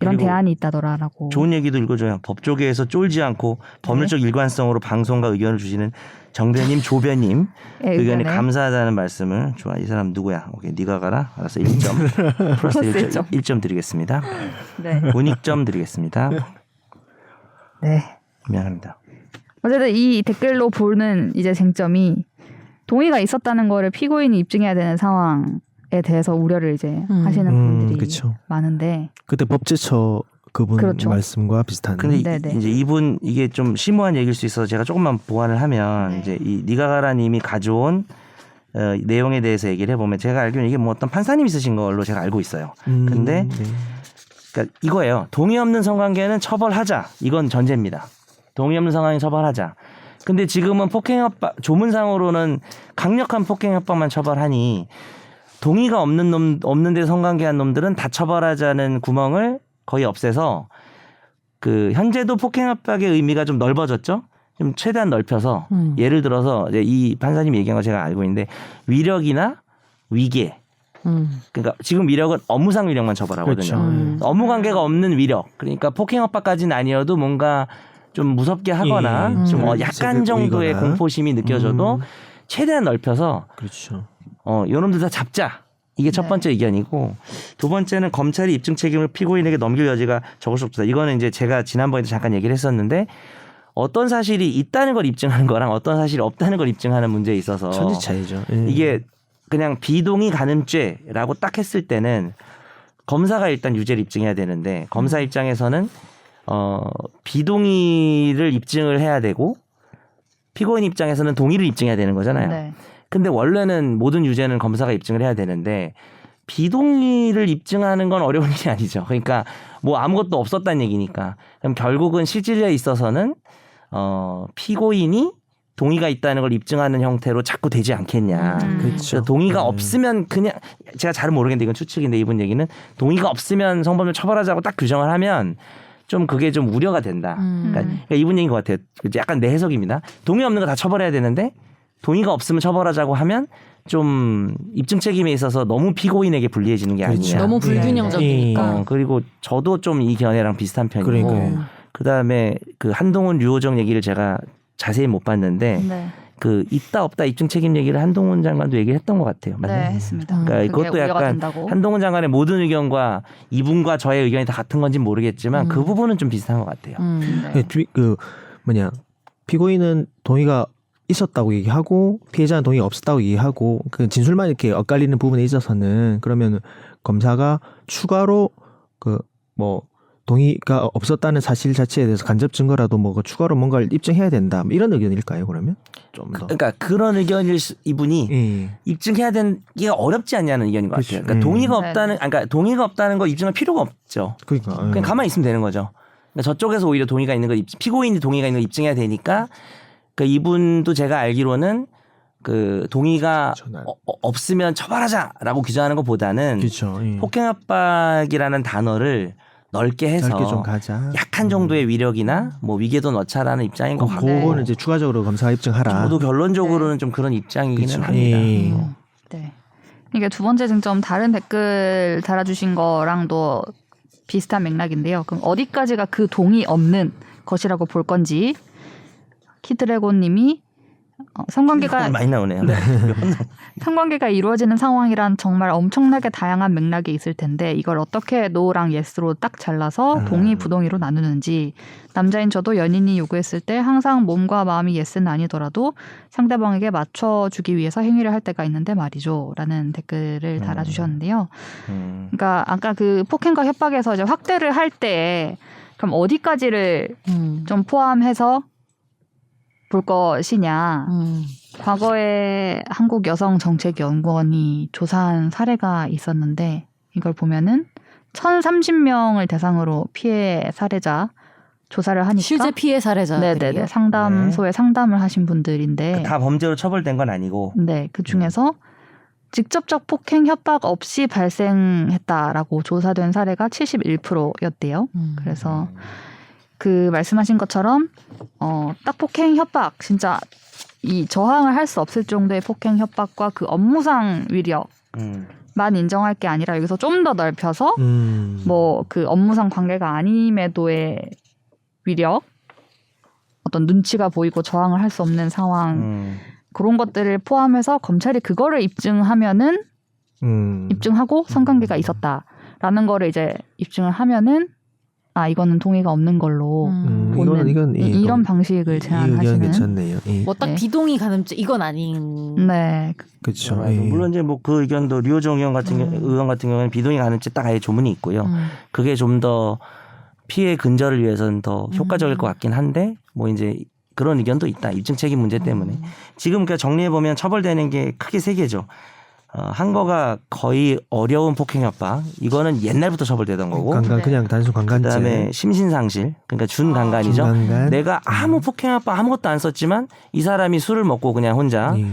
이런 그리고 대안이 있다더라라고. 좋은 얘기도 읽어줘요. 법조계에서 쫄지 않고 법률적 일관성으로 방송과 의견을 주시는 정배님, 조배님 네, 의견에 의견에. 감사하다는 말씀을 좋아. 이 사람 누구야? 오케이, 네가 가라. 알았어. 1점 플러스 1점 드리겠습니다. 네. 본익점 드리겠습니다. 네. 미안합니다. 어쨌든 이 댓글로 보는 이제 쟁점이 동의가 있었다는 거를 피고인이 입증해야 되는 상황에 대해서 우려를 이제 하시는 분들이 그쵸. 많은데. 그때 법제처 그분 그렇죠. 말씀과 비슷한. 근데 네네. 이제 이분 이게 좀 심오한 얘기일 수 있어서 제가 조금만 보완을 하면 이제 이 니가 가라님이 가져온 내용에 대해서 얘기를 해보면 제가 알기로는 이게 뭐 어떤 판사님이 쓰신 걸로 제가 알고 있어요. 근데 그러니까 이거예요. 동의 없는 성관계는 처벌하자. 이건 전제입니다. 동의 없는 상황에 처벌하자. 근데 지금은 폭행협박 조문상으로는 강력한 폭행협박만 처벌하니 동의가 없는데 성관계한 놈들은 다 처벌하자는 구멍을 거의 없애서 그 현재도 폭행협박의 의미가 좀 넓어졌죠. 좀 최대한 넓혀서 예를 들어서 이제 이 판사님이 얘기한 거 제가 알고 있는데 위력이나 위계. 그러니까 지금 위력은 업무상 위력만 처벌하거든요. 그렇죠. 업무 관계가 없는 위력. 그러니까 폭행협박까지는 아니어도 뭔가 좀 무섭게 하거나 좀 약간 정도의 보이거나. 공포심이 느껴져도 최대한 넓혀서 그렇죠. 요놈들 다 잡자. 이게 첫 번째 의견이고 두 번째는 검찰이 입증 책임을 피고인에게 넘길 여지가 적을 수 없다. 이거는 이제 제가 지난번에도 잠깐 얘기를 했었는데 어떤 사실이 있다는 걸 입증하는 거랑 어떤 사실이 없다는 걸 입증하는 문제에 있어서 천지 차이죠. 예. 이게 그냥 비동의 간음죄라고 딱 했을 때는 검사가 일단 유죄를 입증해야 되는데 검사 입장에서는 비동의를 입증을 해야 되고 피고인 입장에서는 동의를 입증해야 되는 거잖아요. 네. 근데 원래는 모든 유죄는 검사가 입증을 해야 되는데 비동의를 입증하는 건 어려운 일이 아니죠. 그러니까 뭐 아무것도 없었다는 얘기니까. 그럼 결국은 실질에 있어서는 피고인이 동의가 있다는 걸 입증하는 형태로 자꾸 되지 않겠냐. 그렇죠. 동의가 없으면 그냥 제가 잘은 모르겠는데 이건 추측인데 이분 얘기는 동의가 없으면 성범죄 처벌하자고 딱 규정을 하면 좀 그게 좀 우려가 된다. 그러니까 이분 얘기인 것 같아요. 약간 내 해석입니다. 동의 없는 거 다 처벌해야 되는데 동의가 없으면 처벌하자고 하면 좀 입증 책임에 있어서 너무 피고인에게 불리해지는 게 그렇죠. 아니냐. 너무 불균형적이니까. 그리고 저도 좀 이 견해랑 비슷한 편이고 그러니까요. 그다음에 그 한동훈 류호정 얘기를 제가 자세히 못 봤는데 네. 그 있다 없다 입증 책임 얘기를 한동훈 장관도 얘기했던 것 같아요. 맞나요? 네, 했습니다. 그러니까 그게 그것도 우려가 약간 된다고. 한동훈 장관의 모든 의견과 이분과 저의 의견이 다 같은 건지 모르겠지만 그 부분은 좀 비슷한 것 같아요. 네. 그 뭐냐 피고인은 동의가 있었다고 얘기하고 피해자는 동의가 없었다고 얘기하고 그 진술만 이렇게 엇갈리는 부분에 있어서는 그러면 검사가 추가로 그 뭐 동의가 없었다는 사실 자체에 대해서 간접 증거라도 뭐 추가로 뭔가를 입증해야 된다 뭐 이런 의견일까요? 그러면 좀 더. 그러니까 그런 의견일 이분이 예. 입증해야 되는 게 어렵지 않냐는 의견인 것 같아요. 그렇죠. 그러니까 동의가 네. 없다는, 그러니까 동의가 없다는 거 입증할 필요가 없죠. 그러니까 그냥 가만히 있으면 되는 거죠. 그러니까 저쪽에서 오히려 동의가 있는 거 피고인이 동의가 있는 거 입증해야 되니까 그 이분도 제가 알기로는 그 동의가 전환. 없으면 처벌하자라고 규정하는 것보다는 그렇죠. 예. 폭행압박이라는 단어를 넓게 해서 짧게 좀 가자. 약한 정도의 위력이나 뭐 위계도 넣자라는 입장인 것 같고 그거는 이제 추가적으로 검사가 입증하라. 저도 결론적으로는 좀 그런 입장이기는 그렇죠. 합니다. 예. 네. 이게 두 번째 쟁점 다른 댓글 달아주신 거랑도 비슷한 맥락인데요. 그럼 어디까지가 그 동의 없는 것이라고 볼 건지 키드래곤님이 성관계가 많이 나오네요. 네. 성관계가 이루어지는 상황이란 정말 엄청나게 다양한 맥락이 있을 텐데 이걸 어떻게 no랑 yes로 딱 잘라서 동의 부동의로 나누는지 남자인 저도 연인이 요구했을 때 항상 몸과 마음이 yes는 아니더라도 상대방에게 맞춰주기 위해서 행위를 할 때가 있는데 말이죠 라는 댓글을 달아주셨는데요. 그러니까 아까 그 폭행과 협박에서 이제 확대를 할 때 그럼 어디까지를 좀 포함해서 볼 것이냐. 과거에 한국여성정책연구원이 조사한 사례가 있었는데 이걸 보면은 1,030명을 대상으로 피해 사례자 조사를 하니까 실제 피해 사례자들이요. 네네네 상담소에 상담을 하신 분들인데 다 범죄로 처벌된 건 아니고 네, 그 중에서 직접적 폭행 협박 없이 발생했다라고 조사된 사례가 71%였대요. 그래서 그 말씀하신 것처럼 딱 폭행 협박 진짜 이 저항을 할 수 없을 정도의 폭행 협박과 그 업무상 위력만 인정할 게 아니라 여기서 좀 더 넓혀서 뭐 그 업무상 관계가 아님에도의 위력 어떤 눈치가 보이고 저항을 할 수 없는 상황 그런 것들을 포함해서 검찰이 그거를 입증하면은 입증하고 성관계가 있었다라는 거를 이제 입증을 하면은 아 이거는 동의가 없는 걸로 보는 이건 이런 방식을 이 의견 제안하시는 괜찮네요. 예. 뭐 딱 네. 비동의 가늠죄 이건 아닌. 네 그렇죠. 물론 이제 뭐 그 의견도 류호정 의원 같은 경우에는 비동의 가늠죄 딱 아예 조문이 있고요. 그게 좀 더 피해 근절을 위해서는 더 효과적일 것 같긴 한데 뭐 이제 그런 의견도 있다. 입증 책임 문제 때문에. 지금 그러니까 정리해 보면 처벌되는 게 크게 세 개죠. 한 거가 거의 어려운 폭행 협박. 이거는 옛날부터 처벌되던 거고. 강간 그냥 단순 강간죄. 그다음에 심신상실. 그러니까 준강간이죠. 준강간. 내가 아무 폭행 협박 아무것도 안 썼지만 이 사람이 술을 먹고 그냥 혼자 예.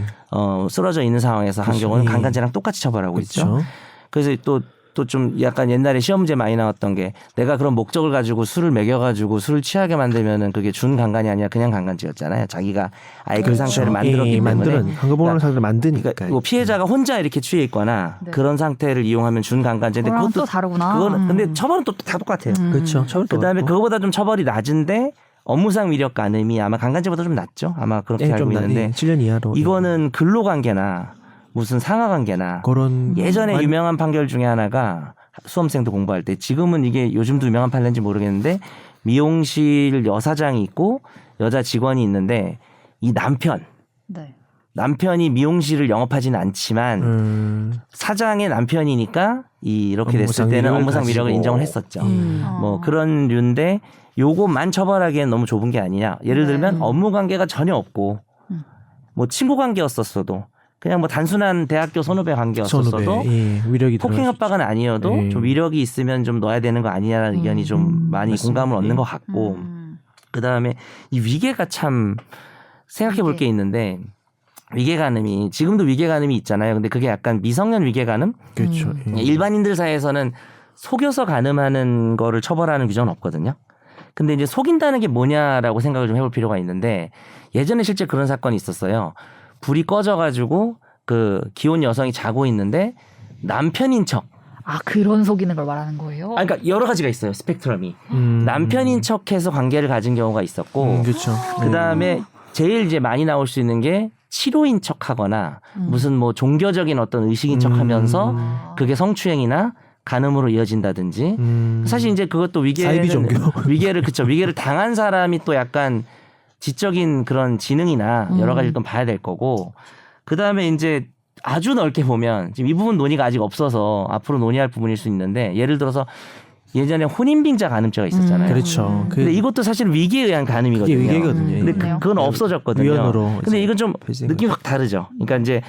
쓰러져 있는 상황에서 한 그렇죠. 경우는 예. 강간죄랑 똑같이 처벌하고 있죠. 그렇죠. 그래서 또 좀 약간 옛날에 시험 문제 많이 나왔던 게 내가 그런 목적을 가지고 술을 먹여가지고 술을 취하게 만들면은 그게 준강간이 아니라 그냥 강간죄였잖아요. 자기가 아예 그 상태를 만들었기 때문에. 한국법원을 상대로 만드니까. 그러니까 뭐 피해자가 혼자 이렇게 취해 있거나 네. 그런 상태를 이용하면 준강간죄인데 그거랑 그것도 또 다르구나. 그거는 근데 처벌은 또 다 똑같아요. 그렇죠. 그다음에 그거보다 좀 처벌이 낮은데 업무상 위력 가늠이 아마 강간죄보다 좀 낮죠. 아마 그렇게 알고 있는데 7년 이하로. 이거는 근로관계나 무슨 상하관계나 그런 예전에 만- 유명한 판결 중에 하나가 수험생도 공부할 때 지금은 이게 요즘도 유명한 판례인지 모르겠는데 미용실 여사장이 있고 여자 직원이 있는데 이 남편이 미용실을 영업하지는 않지만 사장의 남편이니까 이렇게 됐을 업무상 때는 위력을 업무상 위력을 가지고. 인정을 했었죠. 어. 뭐 그런 류인데 요것만 처벌하기엔 너무 좁은 게 아니냐. 예를 들면 업무 관계가 전혀 없고 뭐 친구 관계였었어도 그냥 뭐 단순한 대학교 선후배 관계였었어도 선후배. 예. 위력이 폭행 협박은 아니어도 예. 좀 위력이 있으면 좀 넣어야 되는 거 아니냐는 의견이 좀 많이 맞습니다. 공감을 얻는 예. 것 같고 그다음에 이 위계가 참 생각해 볼 게 있는데 위계간음이 지금도 위계간음이 있잖아요. 근데 그게 약간 미성년 위계간음? 그렇죠. 일반인들 사이에서는 속여서 간음하는 거를 처벌하는 규정은 없거든요. 근데 이제 속인다는 게 뭐냐라고 생각을 좀 해볼 필요가 있는데 예전에 실제 그런 사건이 있었어요. 불이 꺼져가지고 그 기혼 여성이 자고 있는데 남편인 척. 아 그런 속이는 걸 말하는 거예요? 아, 그러니까 여러 가지가 있어요. 스펙트럼이. 남편인 척해서 관계를 가진 경우가 있었고, 그렇죠. 그 다음에 제일 이제 많이 나올 수 있는 게 치료인 척하거나 무슨 뭐 종교적인 어떤 의식인 척하면서 그게 성추행이나 간음으로 이어진다든지. 사실 이제 그것도 사이비 종교. 위계를 당한 사람이 또 약간 지적인 그런 지능이나 여러 가지를 좀 봐야 될 거고, 그 다음에 이제 아주 넓게 보면 지금 이 부분 논의가 아직 없어서 앞으로 논의할 부분일 수 있는데 예를 들어서 예전에 혼인빙자 간음죄가 있었잖아요. 그렇죠. 근데 이것도 사실 위계에 의한 간음이거든요. 그게 위계거든요. 근데 그건 없어졌거든요. 위헌으로 근데 이건 좀 폐지된 느낌이 확 다르죠. 그러니까 이제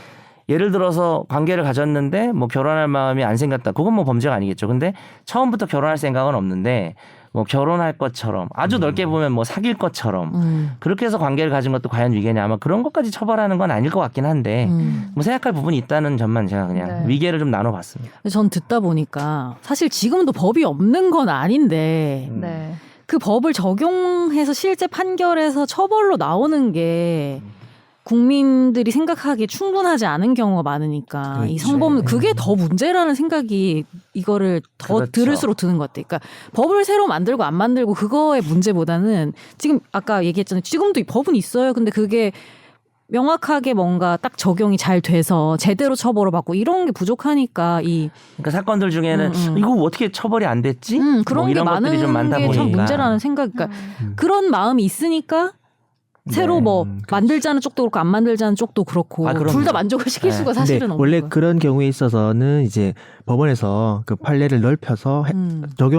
예를 들어서 관계를 가졌는데 뭐 결혼할 마음이 안 생겼다. 그건 뭐 범죄가 아니겠죠. 근데 처음부터 결혼할 생각은 없는데 뭐 결혼할 것처럼 아주 넓게 보면 뭐 사귈 것처럼 그렇게 해서 관계를 가진 것도 과연 위계냐 아마 그런 것까지 처벌하는 건 아닐 것 같긴 한데 뭐 생각할 부분이 있다는 점만 제가 그냥 네. 위계를 좀 나눠봤습니다. 전 듣다 보니까 사실 지금도 법이 없는 건 아닌데 네. 그 법을 적용해서 실제 판결에서 처벌로 나오는 게 국민들이 생각하기에 충분하지 않은 경우가 많으니까 이 그렇죠. 성범 그게 더 문제라는 생각이 이거를 더 그렇죠. 들을수록 드는 것 같아요. 그러니까 법을 새로 만들고 안 만들고 그거의 문제보다는 지금 아까 얘기했잖아요. 지금도 이 법은 있어요. 근데 그게 명확하게 뭔가 딱 적용이 잘 돼서 제대로 처벌을 받고 이런 게 부족하니까 이 그러니까 사건들 중에는 이거 어떻게 처벌이 안 됐지? 그런 뭐 게 이런 많은 것들이 좀 많다 게 보니까 참 문제라는 생각. 그러니까 그런 마음이 있으니까 새로 뭐 만들자는 쪽도 그렇고 안 만들자는 쪽도 그렇고 아, 그럼요. 둘 다 만족을 시킬 네. 수가 근데 사실은 없는 원래 거예요. 그런 경우에 있어서는 이제 법원에서 그 판례를 넓혀서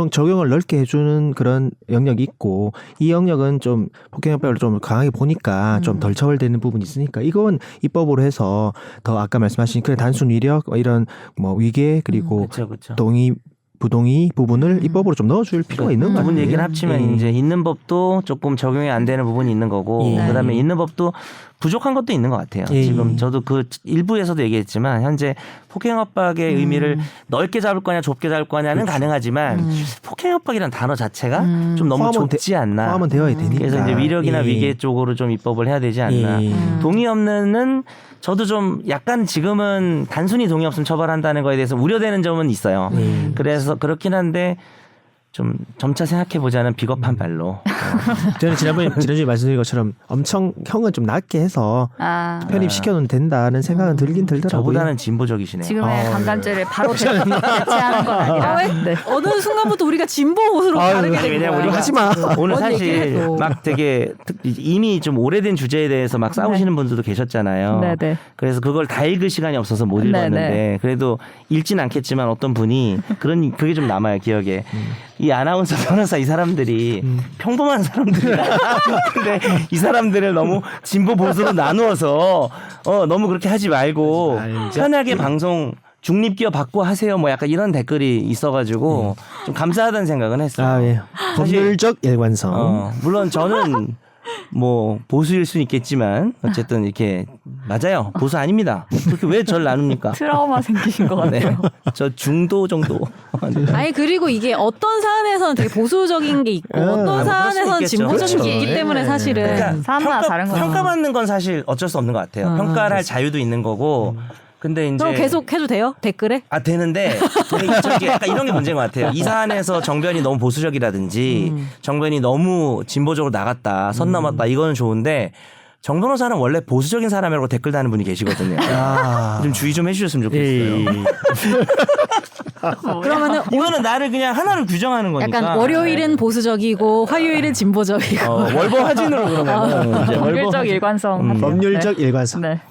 적용을 넓게 해주는 그런 영역이 있고 이 영역은 좀 폭행법을 좀 강하게 보니까 좀 덜 처벌되는 부분이 있으니까 이건 입법으로 해서 더 아까 말씀하신 그 단순 위력 이런 뭐 위계 그리고 그렇죠. 동의 부동의 부분을 입법으로 좀 넣어줄 필요가 있는 것 두 같아요. 분 얘기를 합치면 예. 이제 있는 법도 조금 적용이 안 되는 부분이 있는 거고 예. 그다음에 있는 법도 부족한 것도 있는 것 같아요. 예. 지금 저도 그 일부에서도 얘기했지만 현재 폭행협박의 의미를 넓게 잡을 거냐 좁게 잡을 거냐는 가능하지만 폭행협박이라는 단어 자체가 좀 너무 포함은 좁지 않나. 포함은 되어야 되니까. 그래서 이제 위력이나 예. 위계 쪽으로 좀 입법을 해야 되지 않나. 예. 동의 없는은 저도 좀 약간 지금은 단순히 동의 없으면 처벌한다는 거에 대해서 우려되는 점은 있어요. 그래서 그렇긴 한데 좀 점차 생각해 보자는 비겁한 발로. 저는 지난주에 말씀드린 것처럼 엄청 형은 좀 낮게 해서 아 편입시켜놓으면 된다는 생각은 들긴 들더라고요. 저보다는 진보적이시네요. 지금의 강간죄를 바로 대체하는 건 아니라. 네. 어느 순간부터 우리가 진보 옷으로 가르게 된 왜냐면 거야. 우리가 하지 마. 오늘 뭔 사실 얘기해도. 막 되게 이미 좀 오래된 주제에 대해서 막 싸우시는 분들도 계셨잖아요. 네네. 그래서 그걸 다 읽을 시간이 없어서 못 네네. 읽었는데 그래도 읽진 않겠지만 어떤 분이 그게 좀 남아요 기억에. 이 아나운서 변호사 이 사람들이 평범한 사람들이야. 근데 이 사람들을 너무 진보 보수로 나누어서 너무 그렇게 하지 말고 편하게 방송 중립기업 받고 하세요. 뭐 약간 이런 댓글이 있어가지고 좀 감사하다는 생각은 했어요. 아, 예. 법률적 일관성. 물론 저는 뭐 보수일 수는 있겠지만 어쨌든 이렇게 맞아요. 보수 아닙니다. 그렇게 왜 저를 나눕니까? 트라우마 생기신 것 같아요. 네. 저 중도 정도. 아니 그리고 이게 어떤 사안에서는 되게 보수적인 게 있고 어떤 그럴 수 사안에서는 있겠죠. 진보적인 게 그렇죠. 있기 때문에 네. 사실은 사안마다 다른 거죠. 평가받는 건 사실 어쩔 수 없는 것 같아요. 평가를 할 자유도 있는 거고. 근데 이제 그럼 계속 해도 돼요? 댓글에? 되는데 저기 약간 이런 게 문제인 것 같아요. 이 사안에서 정변이 너무 보수적이라든지 정변이 너무 진보적으로 나갔다, 선 넘었다 이거는 좋은데 정 변호사는 원래 보수적인 사람이라고 댓글 다는 분이 계시거든요. 아. 좀 주의 좀 해주셨으면 좋겠어요. 그러면은 이거는 나를 그냥 하나를 규정하는 거니까. 약간 월요일은 보수적이고 화요일은 진보적이고 월보 화진으로 그러면 이제 법률적 일관성. 하세요. 법률적 일관성. 네.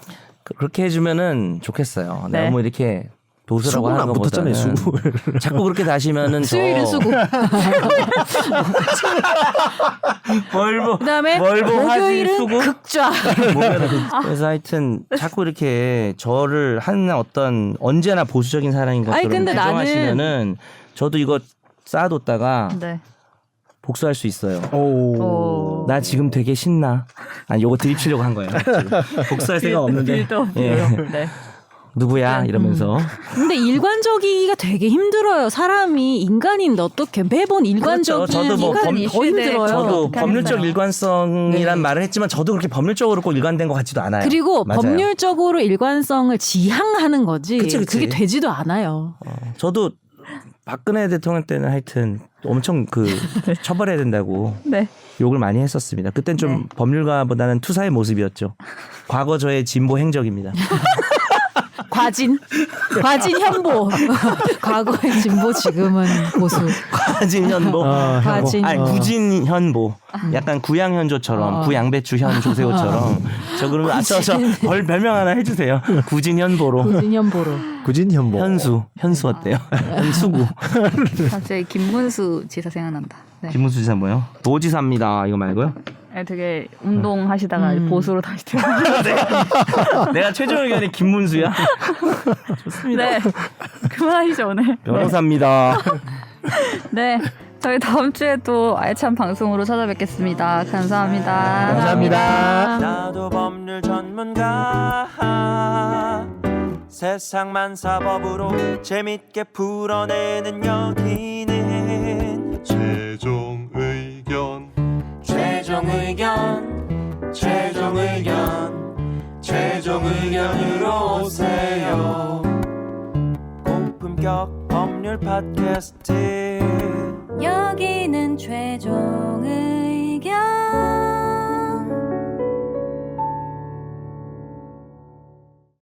그렇게 해주면은 좋겠어요. 네. 너무 이렇게 보수라고 수구는 하는 안 붙었잖아요. 것보다는 수구. 자꾸 그렇게 다시면은 수요일은 수고 월보 그다음에 월보 화진 목요일은 수고 극좌 그래서 하여튼 자꾸 이렇게 저를 한 어떤 언제나 보수적인 사람인 아니, 것처럼 근데 규정하시면은 저도 이거 쌓아뒀다가 네. 복수할 수 있어요. 오. 나 지금 되게 신나. 아니 요거 드립 치려고 한 거예요. 복수할 생각 없는데. 예. 네. 누구야 이러면서. 근데 일관적이기가 되게 힘들어요. 사람이 인간인데 어떻게 매번 일관적인 그렇죠. 저도 뭐 더 범- 힘들어요. 저도 그러니까요. 법률적 일관성이란 네. 말을 했지만 저도 그렇게 법률적으로 꼭 일관된 것 같지도 않아요. 그리고 맞아요. 법률적으로 일관성을 지향하는 거지. 그치. 그게 되지도 않아요. 저도 박근혜 대통령 때는 하여튼 엄청 그 처벌해야 된다고 네. 욕을 많이 했었습니다. 그땐 좀 네. 법률가보다는 투사의 모습이었죠. 과거 저의 진보 행적입니다. 과진 현보. 과거의 진보, 지금은 보수. 과진현보. 과진. 아니 구진현보. 약간 구양현조처럼 구양배추 현 조세호처럼. 저 그러면 저 별명 하나 해주세요. 구진현보로. 과진 현보로. 구진현보. 현수 어때요? 현수구. 갑자기 김문수 지사 생각난다. 네. 김문수 지사 뭐요? 도지사입니다. 이거 말고요? 네, 되게 운동하시다가 보수로 다시 들어. 내가 최종 의견이 김문수야. 네. 그만하시죠 오늘. 변호사입니다. 네. 저희 다음 주에 또 알찬 방송으로 찾아뵙겠습니다. 감사합니다. 감사합니다. 나도 법률 전문가 세상만 사법으로 재밌게 풀어내는 여기는 최종 의견 최종 의견으로 오세요. 고품격 법률 팟캐스트 여기는 최종 의견